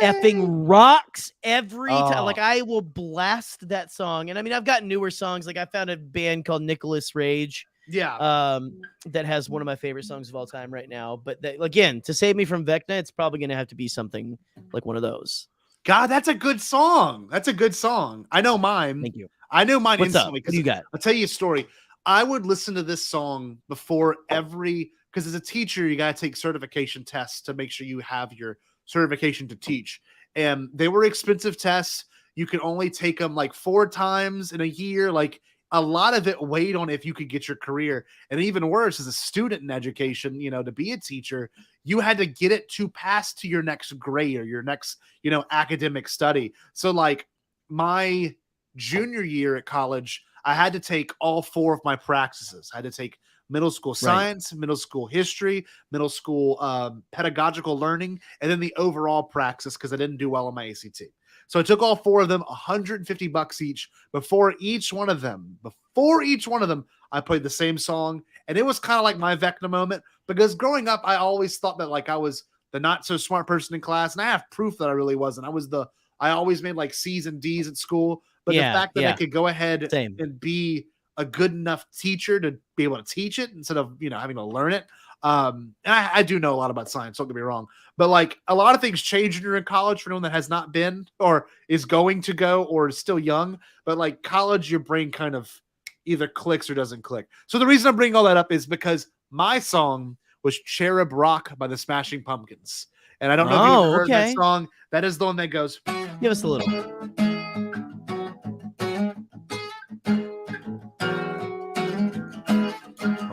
effing rocks every time. Like I will blast that song. And I mean, I've got newer songs. Like I found a band called Nicholas Rage. Yeah. That has one of my favorite songs of all time right now. But again, to save me from Vecna, it's probably going to have to be something like one of those. God, that's a good song. That's a good song. I know mine. Thank you. I know mine What's instantly. up? What do you got? I'll tell you a story. I would listen to this song before because as a teacher, you got to take certification tests to make sure you have your certification to teach. And they were expensive tests. You could only take them like 4 times in a year. Like a lot of it weighed on if you could get your career. And even worse, as a student in education, to be a teacher, you had to get it to pass to your next grade or your next, academic study. So like my junior year at college, I had to take all 4 of my practices. I had to take middle school science, middle school history, middle school pedagogical learning, and then the overall praxis because I didn't do well on my ACT. So I took all 4 of them, $150 each. Before each one of them, I played the same song. And it was kind of like my Vecna moment because growing up, I always thought that like I was the not so smart person in class. And I have proof that I really wasn't. I always made like C's and D's at school. But the fact that I could go ahead and be a good enough teacher to be able to teach it instead of, having to learn it. And I do know a lot about science, don't get me wrong, but like a lot of things change when you're in college for anyone that has not been or is going to go or is still young. But like college, your brain kind of either clicks or doesn't click. So the reason I'm bringing all that up is because my song was Cherub Rock by the Smashing Pumpkins. And I don't know if you've heard that song. That is the one that goes. Give us a little.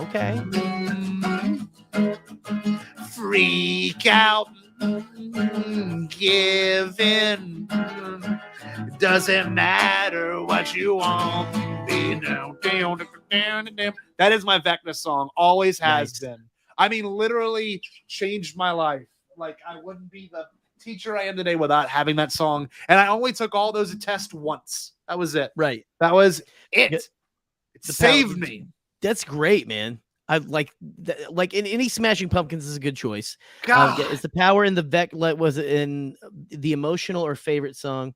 Okay. Freak out, give in. Doesn't matter what you want. Be down. That is my Vecna song. Always has been. I mean, literally changed my life. Like I wouldn't be the teacher I am today without having that song. And I only took all those tests once. That was it. Right. That was it. It saved me. That's great, man. I like in any Smashing Pumpkins is a good choice. It's the power in the was it in the emotional or favorite song?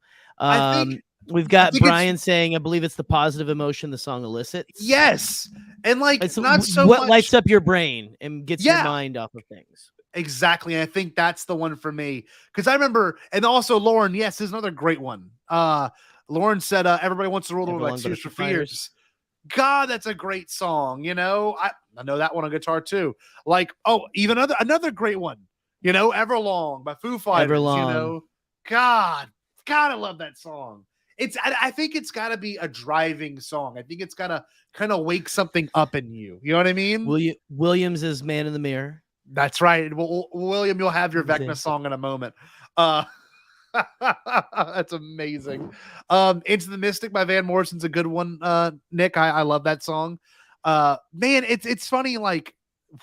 We've got Brian saying, I believe it's the positive emotion the song elicits. Yes. And like it's not so what much lights up your brain and gets your mind off of things. Exactly. I think that's the one for me. Because I remember, and also Lauren, yes, there's another great one. Lauren said, everybody wants to roll the world like Tears for Fears. God, that's a great song. I know that one on guitar too. Like, even another great one. Everlong by Foo Fighters. Everlong. God, I love that song. I think it's got to be a driving song. I think it's got to kind of wake something up in you. You know what I mean? Williams is Man in the Mirror. That's right. Well, William, you'll have your Vecna song in a moment. That's amazing. Into the Mystic by Van Morrison's a good one. Nick, I love that song. Man, it's funny, like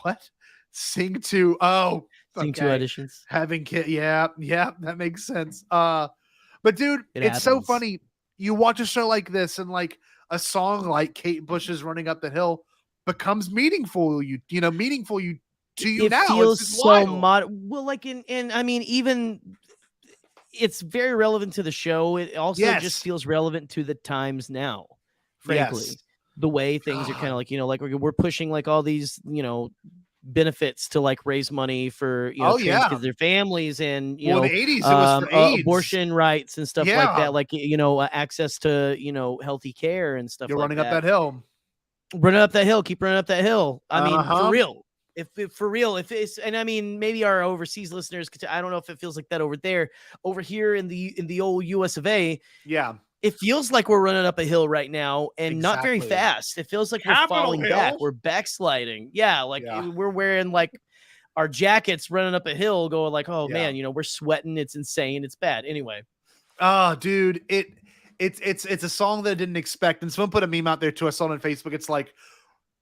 what? Sing to auditions. Having kid, yeah, that makes sense. But dude, it's so happens. funny. You watch a show like this and like a song like Kate Bush's Running Up the Hill becomes meaningful. Meaningful to you it now. feels It's just so wild. well, like in I mean, even it's very relevant to the show. It also just feels relevant to the times now, frankly. Yes. The way things are kind of like, like we're pushing like all these, benefits to like raise money for trans kids, their families, and in the 80s it was for AIDS. Abortion rights and stuff like that, like access to healthy care and stuff. You're like running up that hill. Running up that hill, keep running up that hill. I mean, for real. If it's, and I mean, maybe our overseas listeners, I don't know if it feels like that over there. Over here in the old US of A, it feels like we're running up a hill right now, and not very fast. It feels like we're falling back. We're backsliding. Yeah, we're wearing like our jackets running up a hill, going like, oh man, we're sweating. It's insane. It's bad. Anyway. Oh, dude, it's a song that I didn't expect. And someone put a meme out there too. I saw it on Facebook. It's like,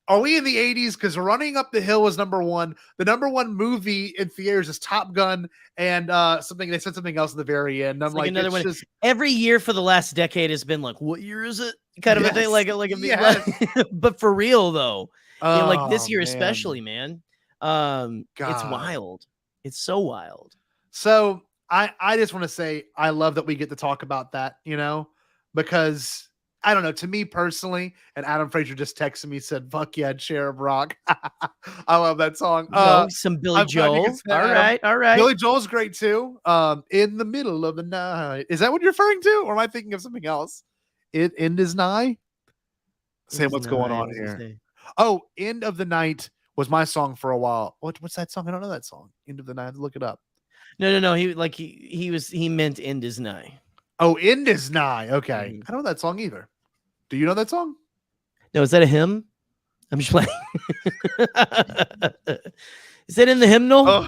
are we in the 80s? Because Running Up the Hill was number one. The number one movie in theaters is Top Gun, and they said something else at the very end. I'm like another one. Every year for the last decade has been like, what year is it? Kind of a thing, like but for real though, like this year especially, man. It's wild. It's so wild. So I just want to say I love that we get to talk about that, because I don't know, to me personally, and Adam Fraser just texted me, said, fuck yeah, Cherub Rock. I love that song. Some Billy Joel. All right. Billy Joel's great too. In the Middle of the Night. Is that what you're referring to? Or am I thinking of something else? End is Nigh? Say what's going on here. Oh, End of the Night was my song for a while. What's that song? I don't know that song. End of the Night. Look it up. No. He meant End is Nigh. Oh, End is Nigh. Okay. I don't know that song either. Do you know that song? No, is that a hymn? I'm just playing. Is that in the hymnal? Oh.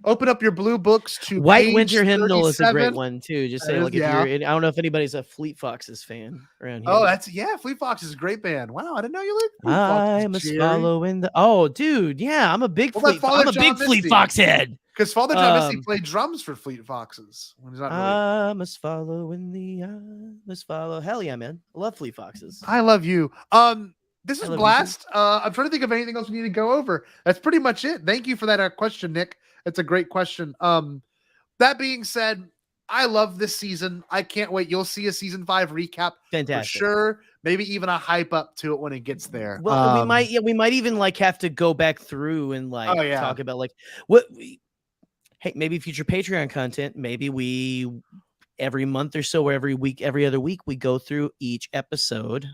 Open up your blue books to White Winter 37. Hymnal is a great one too. Just say like if you're, I don't know if anybody's a Fleet Foxes fan around here. Oh, Fleet Foxes is a great band. Wow, I didn't know you liked Fleet Foxes. I must follow in the. Oh, dude, yeah, I'm a big Fleet Fox head. Because Father John Misty played drums for Fleet Foxes. I must follow in the. I must follow. Hell yeah, man! I love Fleet Foxes. I love you. This is Blast. I'm trying to think of anything else we need to go over. That's pretty much it. Thank you for that question, Nick. That's a great question. That being said, I love this season. I can't wait. You'll see a season 5 recap. Fantastic. For sure. Maybe even a hype up to it when it gets there. Well, we might even like have to go back through and like talk about like hey, maybe future Patreon content. Maybe we every month or so, or every week, every other week, we go through each episode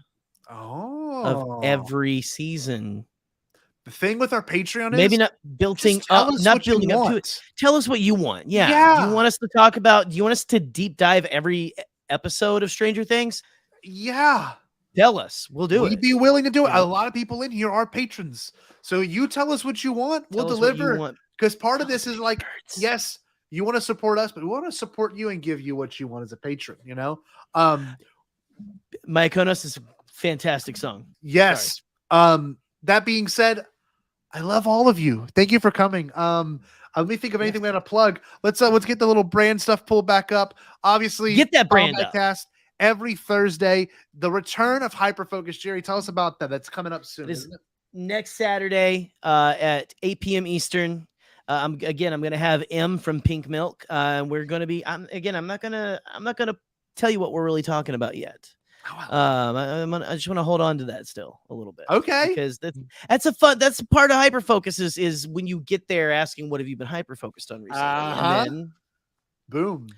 of every season. The thing with our Patreon is maybe not building up to it. Tell us what you want. Yeah. Do you want us to talk about? Do you want us to deep dive every episode of Stranger Things? Yeah. Tell us. We'll do it. We'd be willing to do it. A lot of people in here are patrons. So you tell us what you want. We'll deliver. Because part of this is like, yes, you want to support us, but we want to support you and give you what you want as a patron, My Iconos is a fantastic song. Yes. That being said, I love all of you. Thank you for coming. Let me think of anything we want to plug. Let's get the little brand stuff pulled back up. Obviously, get that brand up. Bombadcast every Thursday. The return of Hyperfocus. Jerry, tell us about that. That's coming up soon. Isn't it? Next Saturday at 8 p.m. Eastern. I'm going to have M from Pink Milk. We're going to be. I'm not gonna tell you what we're really talking about yet. I just want to hold on to that still a little bit. Okay. Because that's part of Hyperfocus is when you get there asking what have you been hyper-focused on recently? And then boom.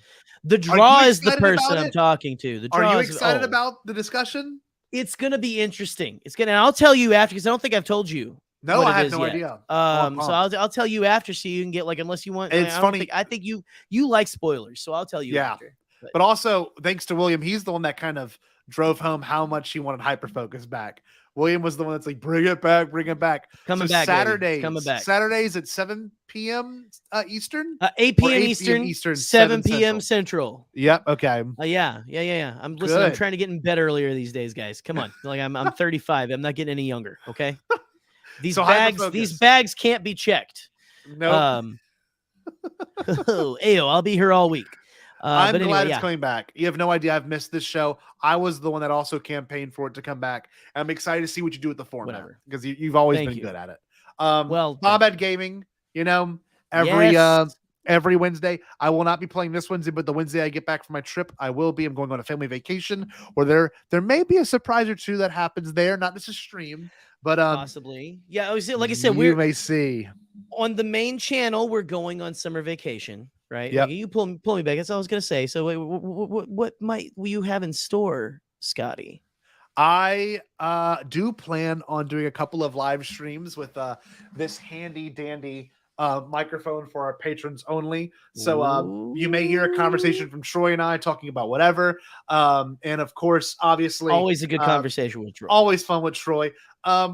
The draw is the person I'm talking to. The draw Are you excited about the discussion? It's gonna be interesting. And I'll tell you after because I don't think I've told you. No, I have no idea. So I'll tell you after so you can get like unless you want. It's funny. I think you like spoilers, so I'll tell you after. But also thanks to William, he's the one that kind of drove home how much he wanted Hyperfocus back. William was the one that's like, bring it back, bring it back. Coming So back, baby. Saturdays, Coming back. Saturdays at 7 p.m. Eastern? 8 p.m. Eastern, 7 p.m. Central. Yep. Okay. Yeah. I'm listening. I'm trying to get in bed earlier these days, guys. Come on. Like I'm 35. I'm not getting any younger. Okay. These bags can't be checked. No. Ayo, I'll be here all week. I'm but glad anyway, it's coming back. You have no idea. I've missed this show. I was the one that also campaigned for it to come back. I'm excited to see what you do with the format because you've always been good at it. Bombad Gaming, every Wednesday. I will not be playing this Wednesday, but the Wednesday I get back from my trip, I will be. I'm going on a family vacation where there may be a surprise or two that happens there. Not just a stream, but possibly. Yeah, like I said, we may see on the main channel. We're going on summer vacation. Right. Yep. Like you pull me back. That's all I was going to say. So what might you have in store, Scotty? I do plan on doing a couple of live streams with this handy dandy microphone for our patrons only. So you may hear a conversation from Troy and I talking about whatever. And of course, obviously, always a good conversation with Troy. Always fun with Troy.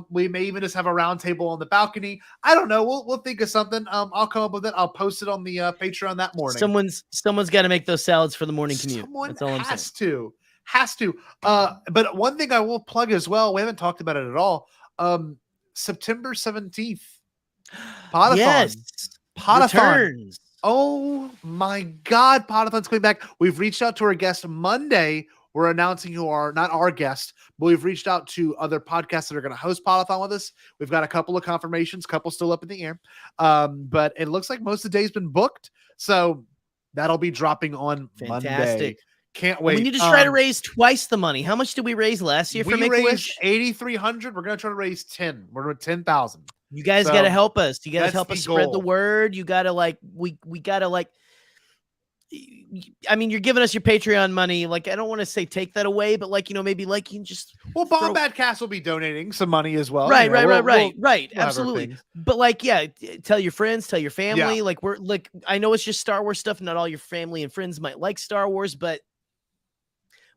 We may even just have a round table on the balcony. I don't know. We'll think of something. I'll come up with it. I'll post it on the Patreon that morning. Someone's got to make those salads for the morning commute. That's all I'm saying. Has to. But one thing I will plug as well. We haven't talked about it at all. September 17th. Podathon. Yes. Podathon. Returns. Oh my God. Podathon's coming back. We've reached out to our guest Monday. We're announcing who are not our guest, but we've reached out to other podcasts that are going to host Podathon with us. We've got a couple of confirmations, couple still up in the air. But it looks like most of the day's been booked. So that'll be dropping on Monday. Can't wait. We need to try to raise twice the money. How much did we raise last year for Make-A-Wish? $8,300. We're going to try to raise 10. We're doing 10,000. You guys got to help us. You guys help us spread the goal. word. You got to we got to I mean, you're giving us your Patreon money. Like, I don't want to say take that away, but maybe you can just. Well, Bombadcast will be donating some money as well. Right. Absolutely. But tell your friends, tell your family. Yeah. I know it's just Star Wars stuff. Not all your family and friends might like Star Wars, but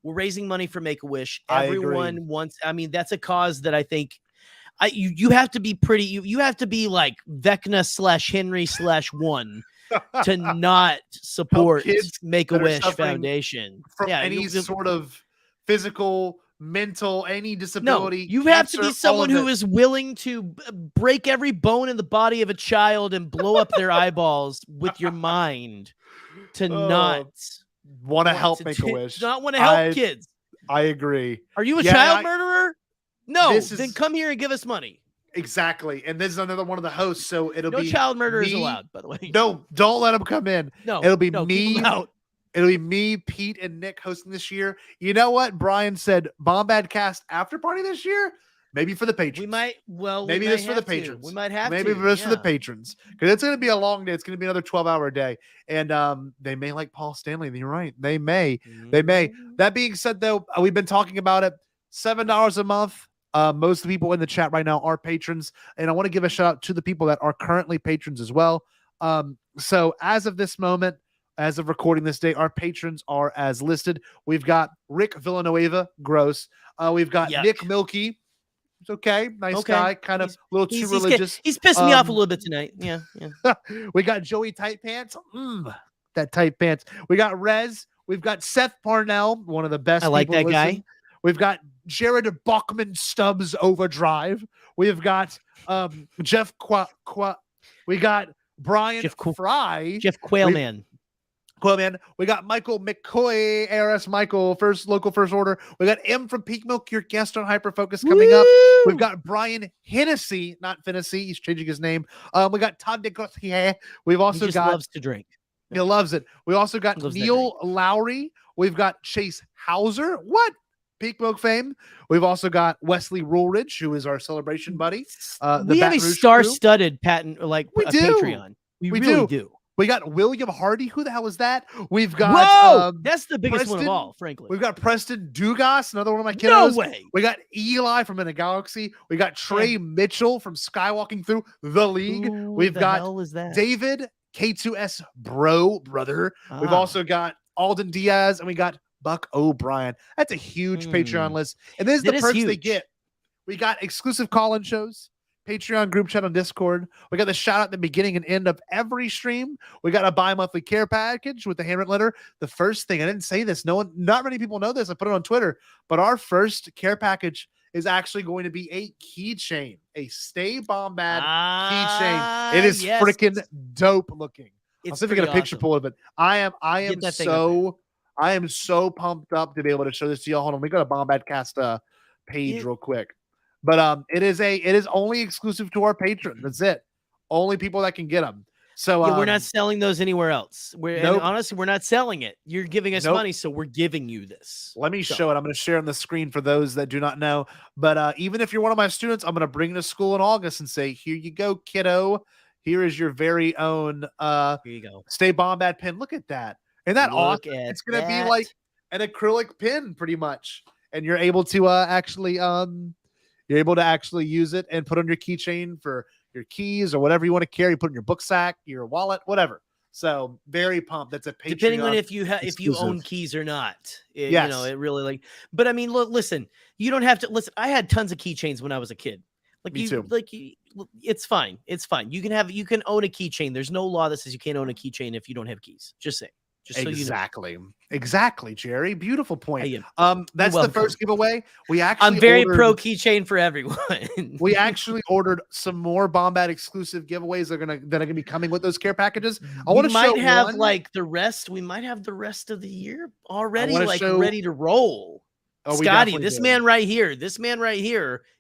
we're raising money for Make-A-Wish. Everyone wants. I mean, that's a cause that I think. You have to be pretty. You have to be like Vecna/Henry/1 to not support Make-A-Wish Foundation from any sort of physical, mental, any disability. No, you have to be someone who is willing to break every bone in the body of a child and blow up their eyeballs with your mind to not want to help Make-A-Wish. Not want to help kids. I agree. Are you a child murderer? No, then come here and give us money. Exactly. And this is another one of the hosts, so it'll be no child murder is allowed, by the way. No, don't let them come in. No, it'll be me. It'll be me, Pete, and Nick hosting this year. You know what? Brian said Bombadcast after party this year. Maybe for the patrons. We might. Well, maybe this for the patrons. We might have maybe this for the patrons because it's going to be a long day. It's going to be another 12-hour day, and they may like Paul Stanley. You're right. They may. They may. That being said, though, we've been talking about it. $7 a month. Most of the people in the chat right now are patrons, and I want to give a shout out to the people that are currently patrons as well. So as of this moment, as of recording this day, our patrons are as listed. We've got Rick Villanueva, gross. We've got Nick Milky. It's okay. Nice guy. Kind of a little too religious. He's pissing me off a little bit tonight. Yeah. We got Joey Tight Pants. That tight pants. We got Rez. We've got Seth Parnell, one of the best. I like that guy. We've got Jared Bachman Stubbs Overdrive. We've got Jeff we got Brian Fry. Jeff Quailman. We got Michael McCoy, ARS Michael, local first order. We got M from Peak Milk, your guest on Hyperfocus coming up. We've got Brian Hennessy, not Finnessy. He's changing his name. We got Todd DeGrossier. We've also got loves to drink. He loves it. We also got Neil Lowry. We've got Chase Hauser. What? Peak Milk fame. We've also got Wesley Roolridge, who is our celebration buddy. We have a star-studded Patreon. We really do. We got William Hardy. Who the hell is that? We've got that's the biggest one of all, frankly. We've got Preston Dugas, another one of my kiddos. No way. We got Eli from In a Galaxy. We got Trey Mitchell from Skywalking Through the League. We've got David K2S brother. We've also got Alden Diaz, and we got Buck O'Brien. That's a huge Patreon list. And this is the perks they get. We got exclusive call-in shows, Patreon group chat on Discord. We got the shout out at the beginning and end of every stream. We got a bi-monthly care package with the handwritten letter. The first thing, I didn't say this, not many people know this. I put it on Twitter, but our first care package is actually going to be a keychain, a Stay Bombad keychain. It is freaking dope looking. I'll see if I get a picture pull of it. I am so pumped up to be able to show this to y'all. Hold on, we got a Bombadcast page real quick. But it is only exclusive to our patrons. That's it. Only people that can get them. So we're not selling those anywhere else. And honestly, we're not selling it. You're giving us money, so we're giving you this. Let me show it. I'm going to share on the screen for those that do not know. But even if you're one of my students, I'm going to bring you to school in August and say, here you go, kiddo. Here is your very own here you go. Stay Bombad pin. Look at that. Isn't that awesome? It's going to be like an acrylic pin pretty much. And you're able to actually use it and put on your keychain for your keys or whatever you want to carry, put in your book sack, your wallet, whatever. So very pumped. That's a Patreon. Depending on if you own keys or not. You know, it really but I mean, look, listen, you don't have to listen. I had tons of keychains when I was a kid. Me too. It's fine. It's fine. You can own a keychain. There's no law that says you can't own a keychain if you don't have keys. Just say. Just so exactly. You know. Exactly, Jerry. Beautiful point. That's the first giveaway. I'm very pro keychain for everyone. We actually ordered some more Bombad exclusive giveaways that are gonna be coming with those care packages. We might have the rest of the year already, ready to roll. Scotty, this man right here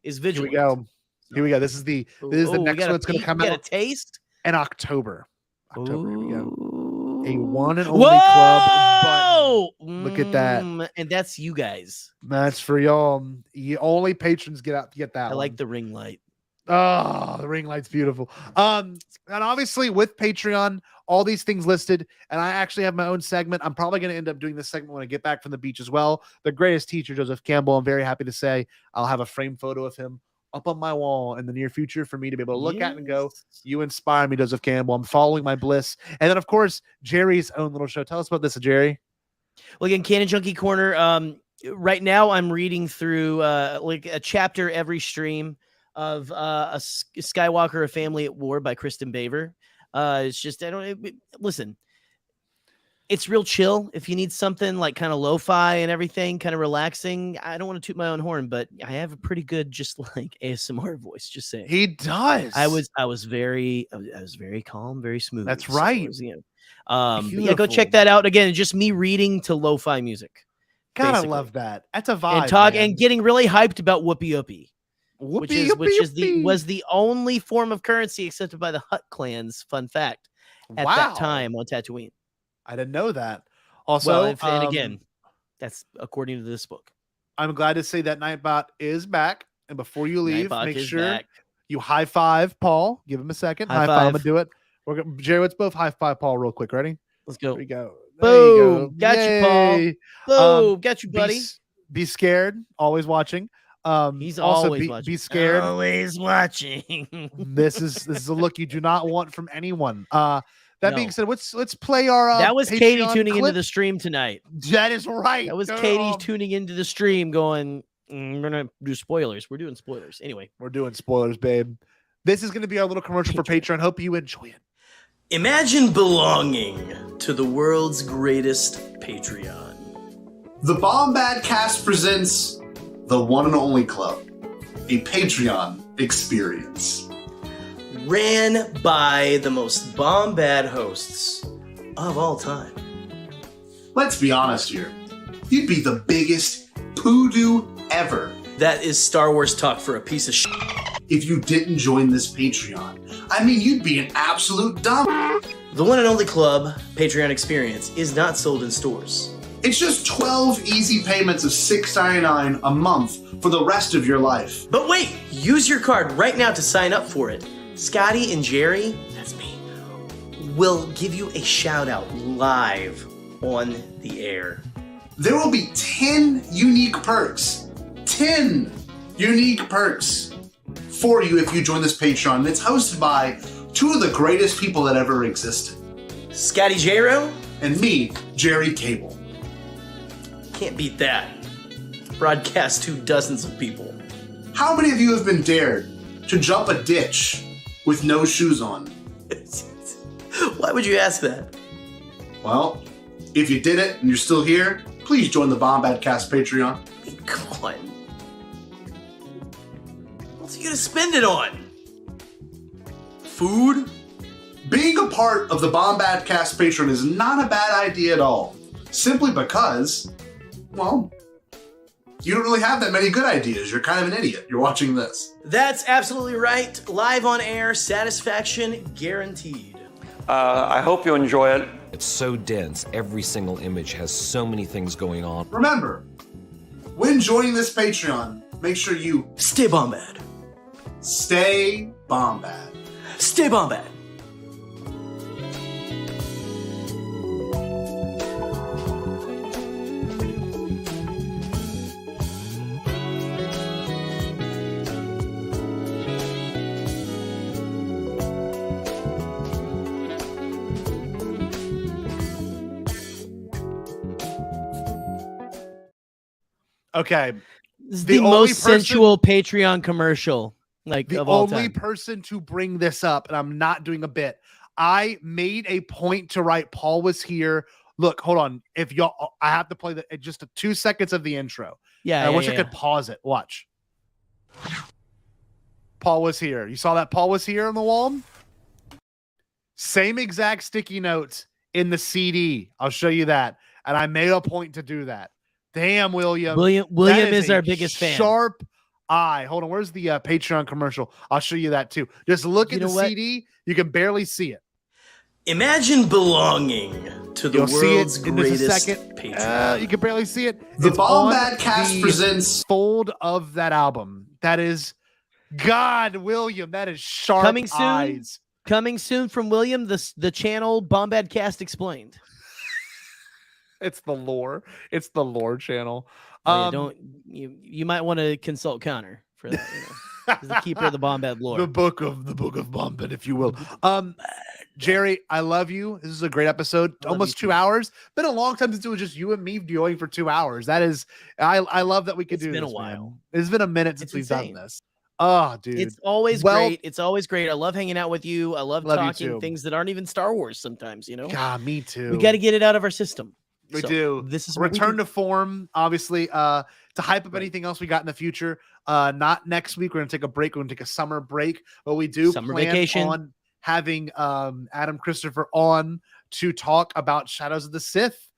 is vigilant. Here we go. This is the next one that's gonna come out. Get a taste in October. Here we go. A one and only club button. Look at that. And that's you guys. That's for y'all. Only patrons get that. I like the ring light. Oh, the ring light's beautiful. And obviously with Patreon, all these things listed, and I actually have my own segment. I'm probably going to end up doing this segment when I get back from the beach as well. The greatest teacher, Joseph Campbell. I'm very happy to say I'll have a framed photo of him up on my wall in the near future for me to be able to look at and go, you inspire me, Joseph Campbell. I'm following my bliss. And then, of course, Jerry's own little show. Tell us about this, Jerry. Well, again, Canon Junkie Corner. Right now, I'm reading through like a chapter every stream of a Skywalker, A Family at War by Kristen Baver. It's just, listen, it's real chill. If you need something like kind of lo-fi and everything, kind of relaxing, I don't want to toot my own horn, but I have a pretty good, just like ASMR voice. Just saying, he does. I was very calm, very smooth. That's right. Yeah, go check that out. Again, just me reading to lo-fi music. God, basically. I love that. That's a vibe. And getting really hyped about Whoopie Whoopie. Was the only form of currency accepted by the Hutt clans. Fun fact at that time on Tatooine. I didn't know that. Also, and again, that's according to this book. I'm glad to say that Nightbot is back. And before you leave, make sure you high five Paul. Give him a second. High five. I'm gonna do it. Jerry, let's both high five Paul real quick. Ready? Let's go. Here we go. Boom. Got you, Paul. Boom. Got you, buddy. Be scared. Always watching. He's also always watching. Be scared. Always watching. This is a look you do not want from anyone. That being said, let's play our. That was Patreon Katie tuning clip. into the stream tonight. That is right. That was Katie tuning into the stream, going, "We're gonna do spoilers. We're doing spoilers anyway. We're doing spoilers, babe. This is gonna be our little commercial for Patreon. Hope you enjoy it. Imagine belonging to the world's greatest Patreon. The Bombadcast presents the one and only club, a Patreon experience. Ran by the most Bombad hosts of all time. Let's be honest here. You'd be the biggest poodoo ever. That is Star Wars talk for a piece of shit. If you didn't join this Patreon, I mean, you'd be an absolute dumb. The one and only club, Patreon experience, is not sold in stores. It's just 12 easy payments of $6.99 a month for the rest of your life. But wait, use your card right now to sign up for it. Scotty and Jerry, that's me, will give you a shout out live on the air. There will be 10 unique perks. 10 unique perks for you if you join this Patreon. And it's hosted by two of the greatest people that ever existed. Scotty J-Ro and me, Gerry Cable. Can't beat that. Broadcast to dozens of people. How many of you have been dared to jump a ditch with no shoes on? Why would you ask that? Well, if you did it and you're still here, please join the Bombadcast Patreon. Come on. What's he gonna spend it on? Food? Being a part of the Bombadcast Patreon is not a bad idea at all. Simply because, well, you don't really have that many good ideas. You're kind of an idiot. You're watching this. That's absolutely right. Live on air, satisfaction guaranteed. I hope you enjoy it. It's so dense. Every single image has so many things going on. Remember, when joining this Patreon, make sure you stay Bombad. Stay Bombad. Stay Bombad. Okay. This is the most sensual Patreon commercial, like, the of all only time. person to bring this up, and I'm not doing a bit. I made a point to write Paul was here. Look, hold on. If y'all, I have to play just 2 seconds of the intro. Yeah, I wish I could pause it. Watch. Paul was here. You saw that Paul was here on the wall? Same exact sticky notes in the CD. I'll show you that. And I made a point to do that. Damn, William. William is our biggest fan. Sharp eye. Hold on. Where's the Patreon commercial? I'll show you that too. Just look at the CD. You can barely see it. Imagine belonging to the world's greatest Patreon. You can barely see it. The It's on Bombadcast the presents fold of that album. That is God, William. That is sharp Coming soon. eyes. Coming soon from William, the channel Bombadcast Explained. It's the lore. It's the lore channel. You might want to consult Connor for that. You know, he's the keeper of the Bombad lore. The book of Bombad, if you will. Gerry, I love you. This is a great episode. Almost 2 hours. Been a long time since it was just you and me going for 2 hours. That is, I love that we could do this. It's been a while. Man. It's been a minute since we've done this. Oh, dude. It's always great. It's always great. I love hanging out with you. I love talking things that aren't even Star Wars sometimes, you know? God, me too. We got to get it out of our system. We do. This is return to form, obviously, to hype up anything else we got in the future. Not next week. We're going to take a break. We're going to take a summer break, but we do plan vacation. On having Adam Christopher on to talk about Shadows of the Sith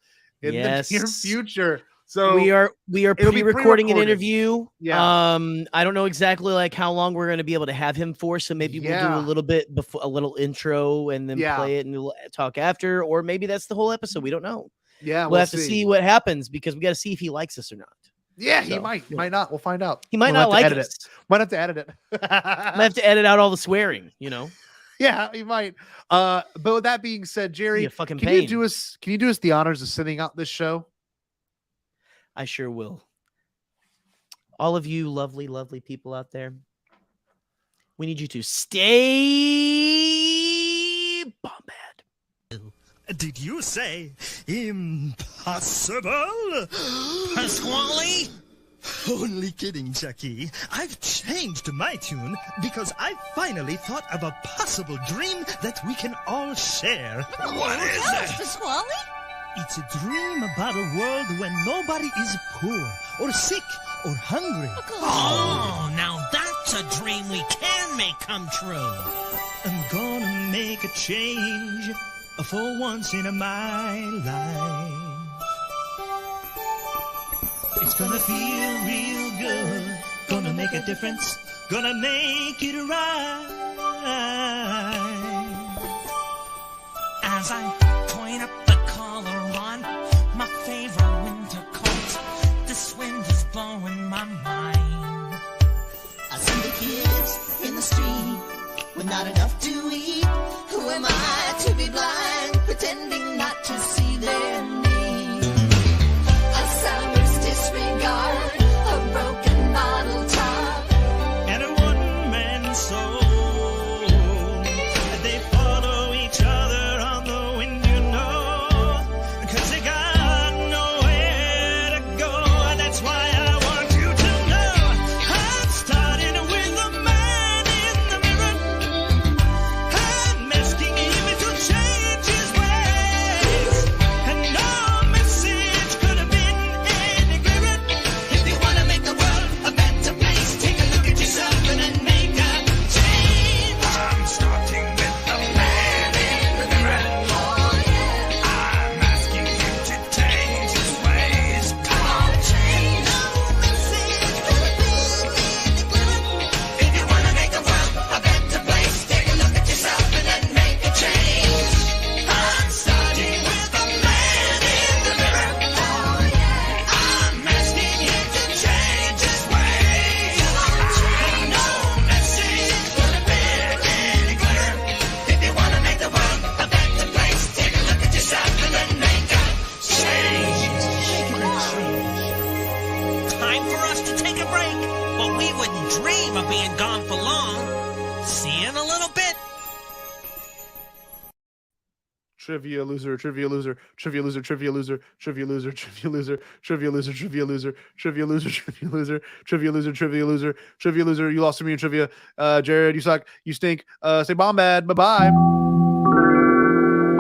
in the near future. So we are pre-recording an interview. Yeah. I don't know exactly like how long we're going to be able to have him for, so maybe we'll do a little bit before, a little intro, and then play it and we'll talk after, or maybe that's the whole episode. We don't know. Yeah, we'll have to see what happens, because we got to see if he likes us or not. Yeah, he might not. We'll find out. He might not like us. Might have to edit it. Might have to edit out all the swearing, you know. Yeah, he might. But with that being said, Gerry, can you do us the honors of sending out this show? I sure will. All of you lovely, lovely people out there, we need you to stay Bombad. Did you say impossible? Pasquale? Only kidding, Jackie. I've changed my tune because I finally thought of a possible dream that we can all share. What is it? Pasquale? It's a dream about a world when nobody is poor or sick or hungry. Oh, now that's a dream we can make come true. I'm gonna make a change for once in my life. It's gonna feel real good. Gonna make a difference. Gonna make it right. As I point up the collar on my favorite winter coat, this wind is blowing my mind. I see the kids in the street with not enough to eat. Who am I to be blind, pretending not to see their need? A sour's disregard, a broken bottle top, and a one-man soul. They follow each other on the wind, you know, 'cause they got nowhere to go. That's why I want you to know I'm starting time for us to take a break, but we wouldn't dream of being gone for long. See you in a little bit. Trivia loser, trivia loser, trivia loser, trivia loser, trivia loser, trivia loser, trivia loser, trivia loser, trivia loser, trivia loser, trivia loser, trivia loser, trivia loser. You lost to me in trivia. Jared, you suck. You stink. Say Bombad. Bye bye.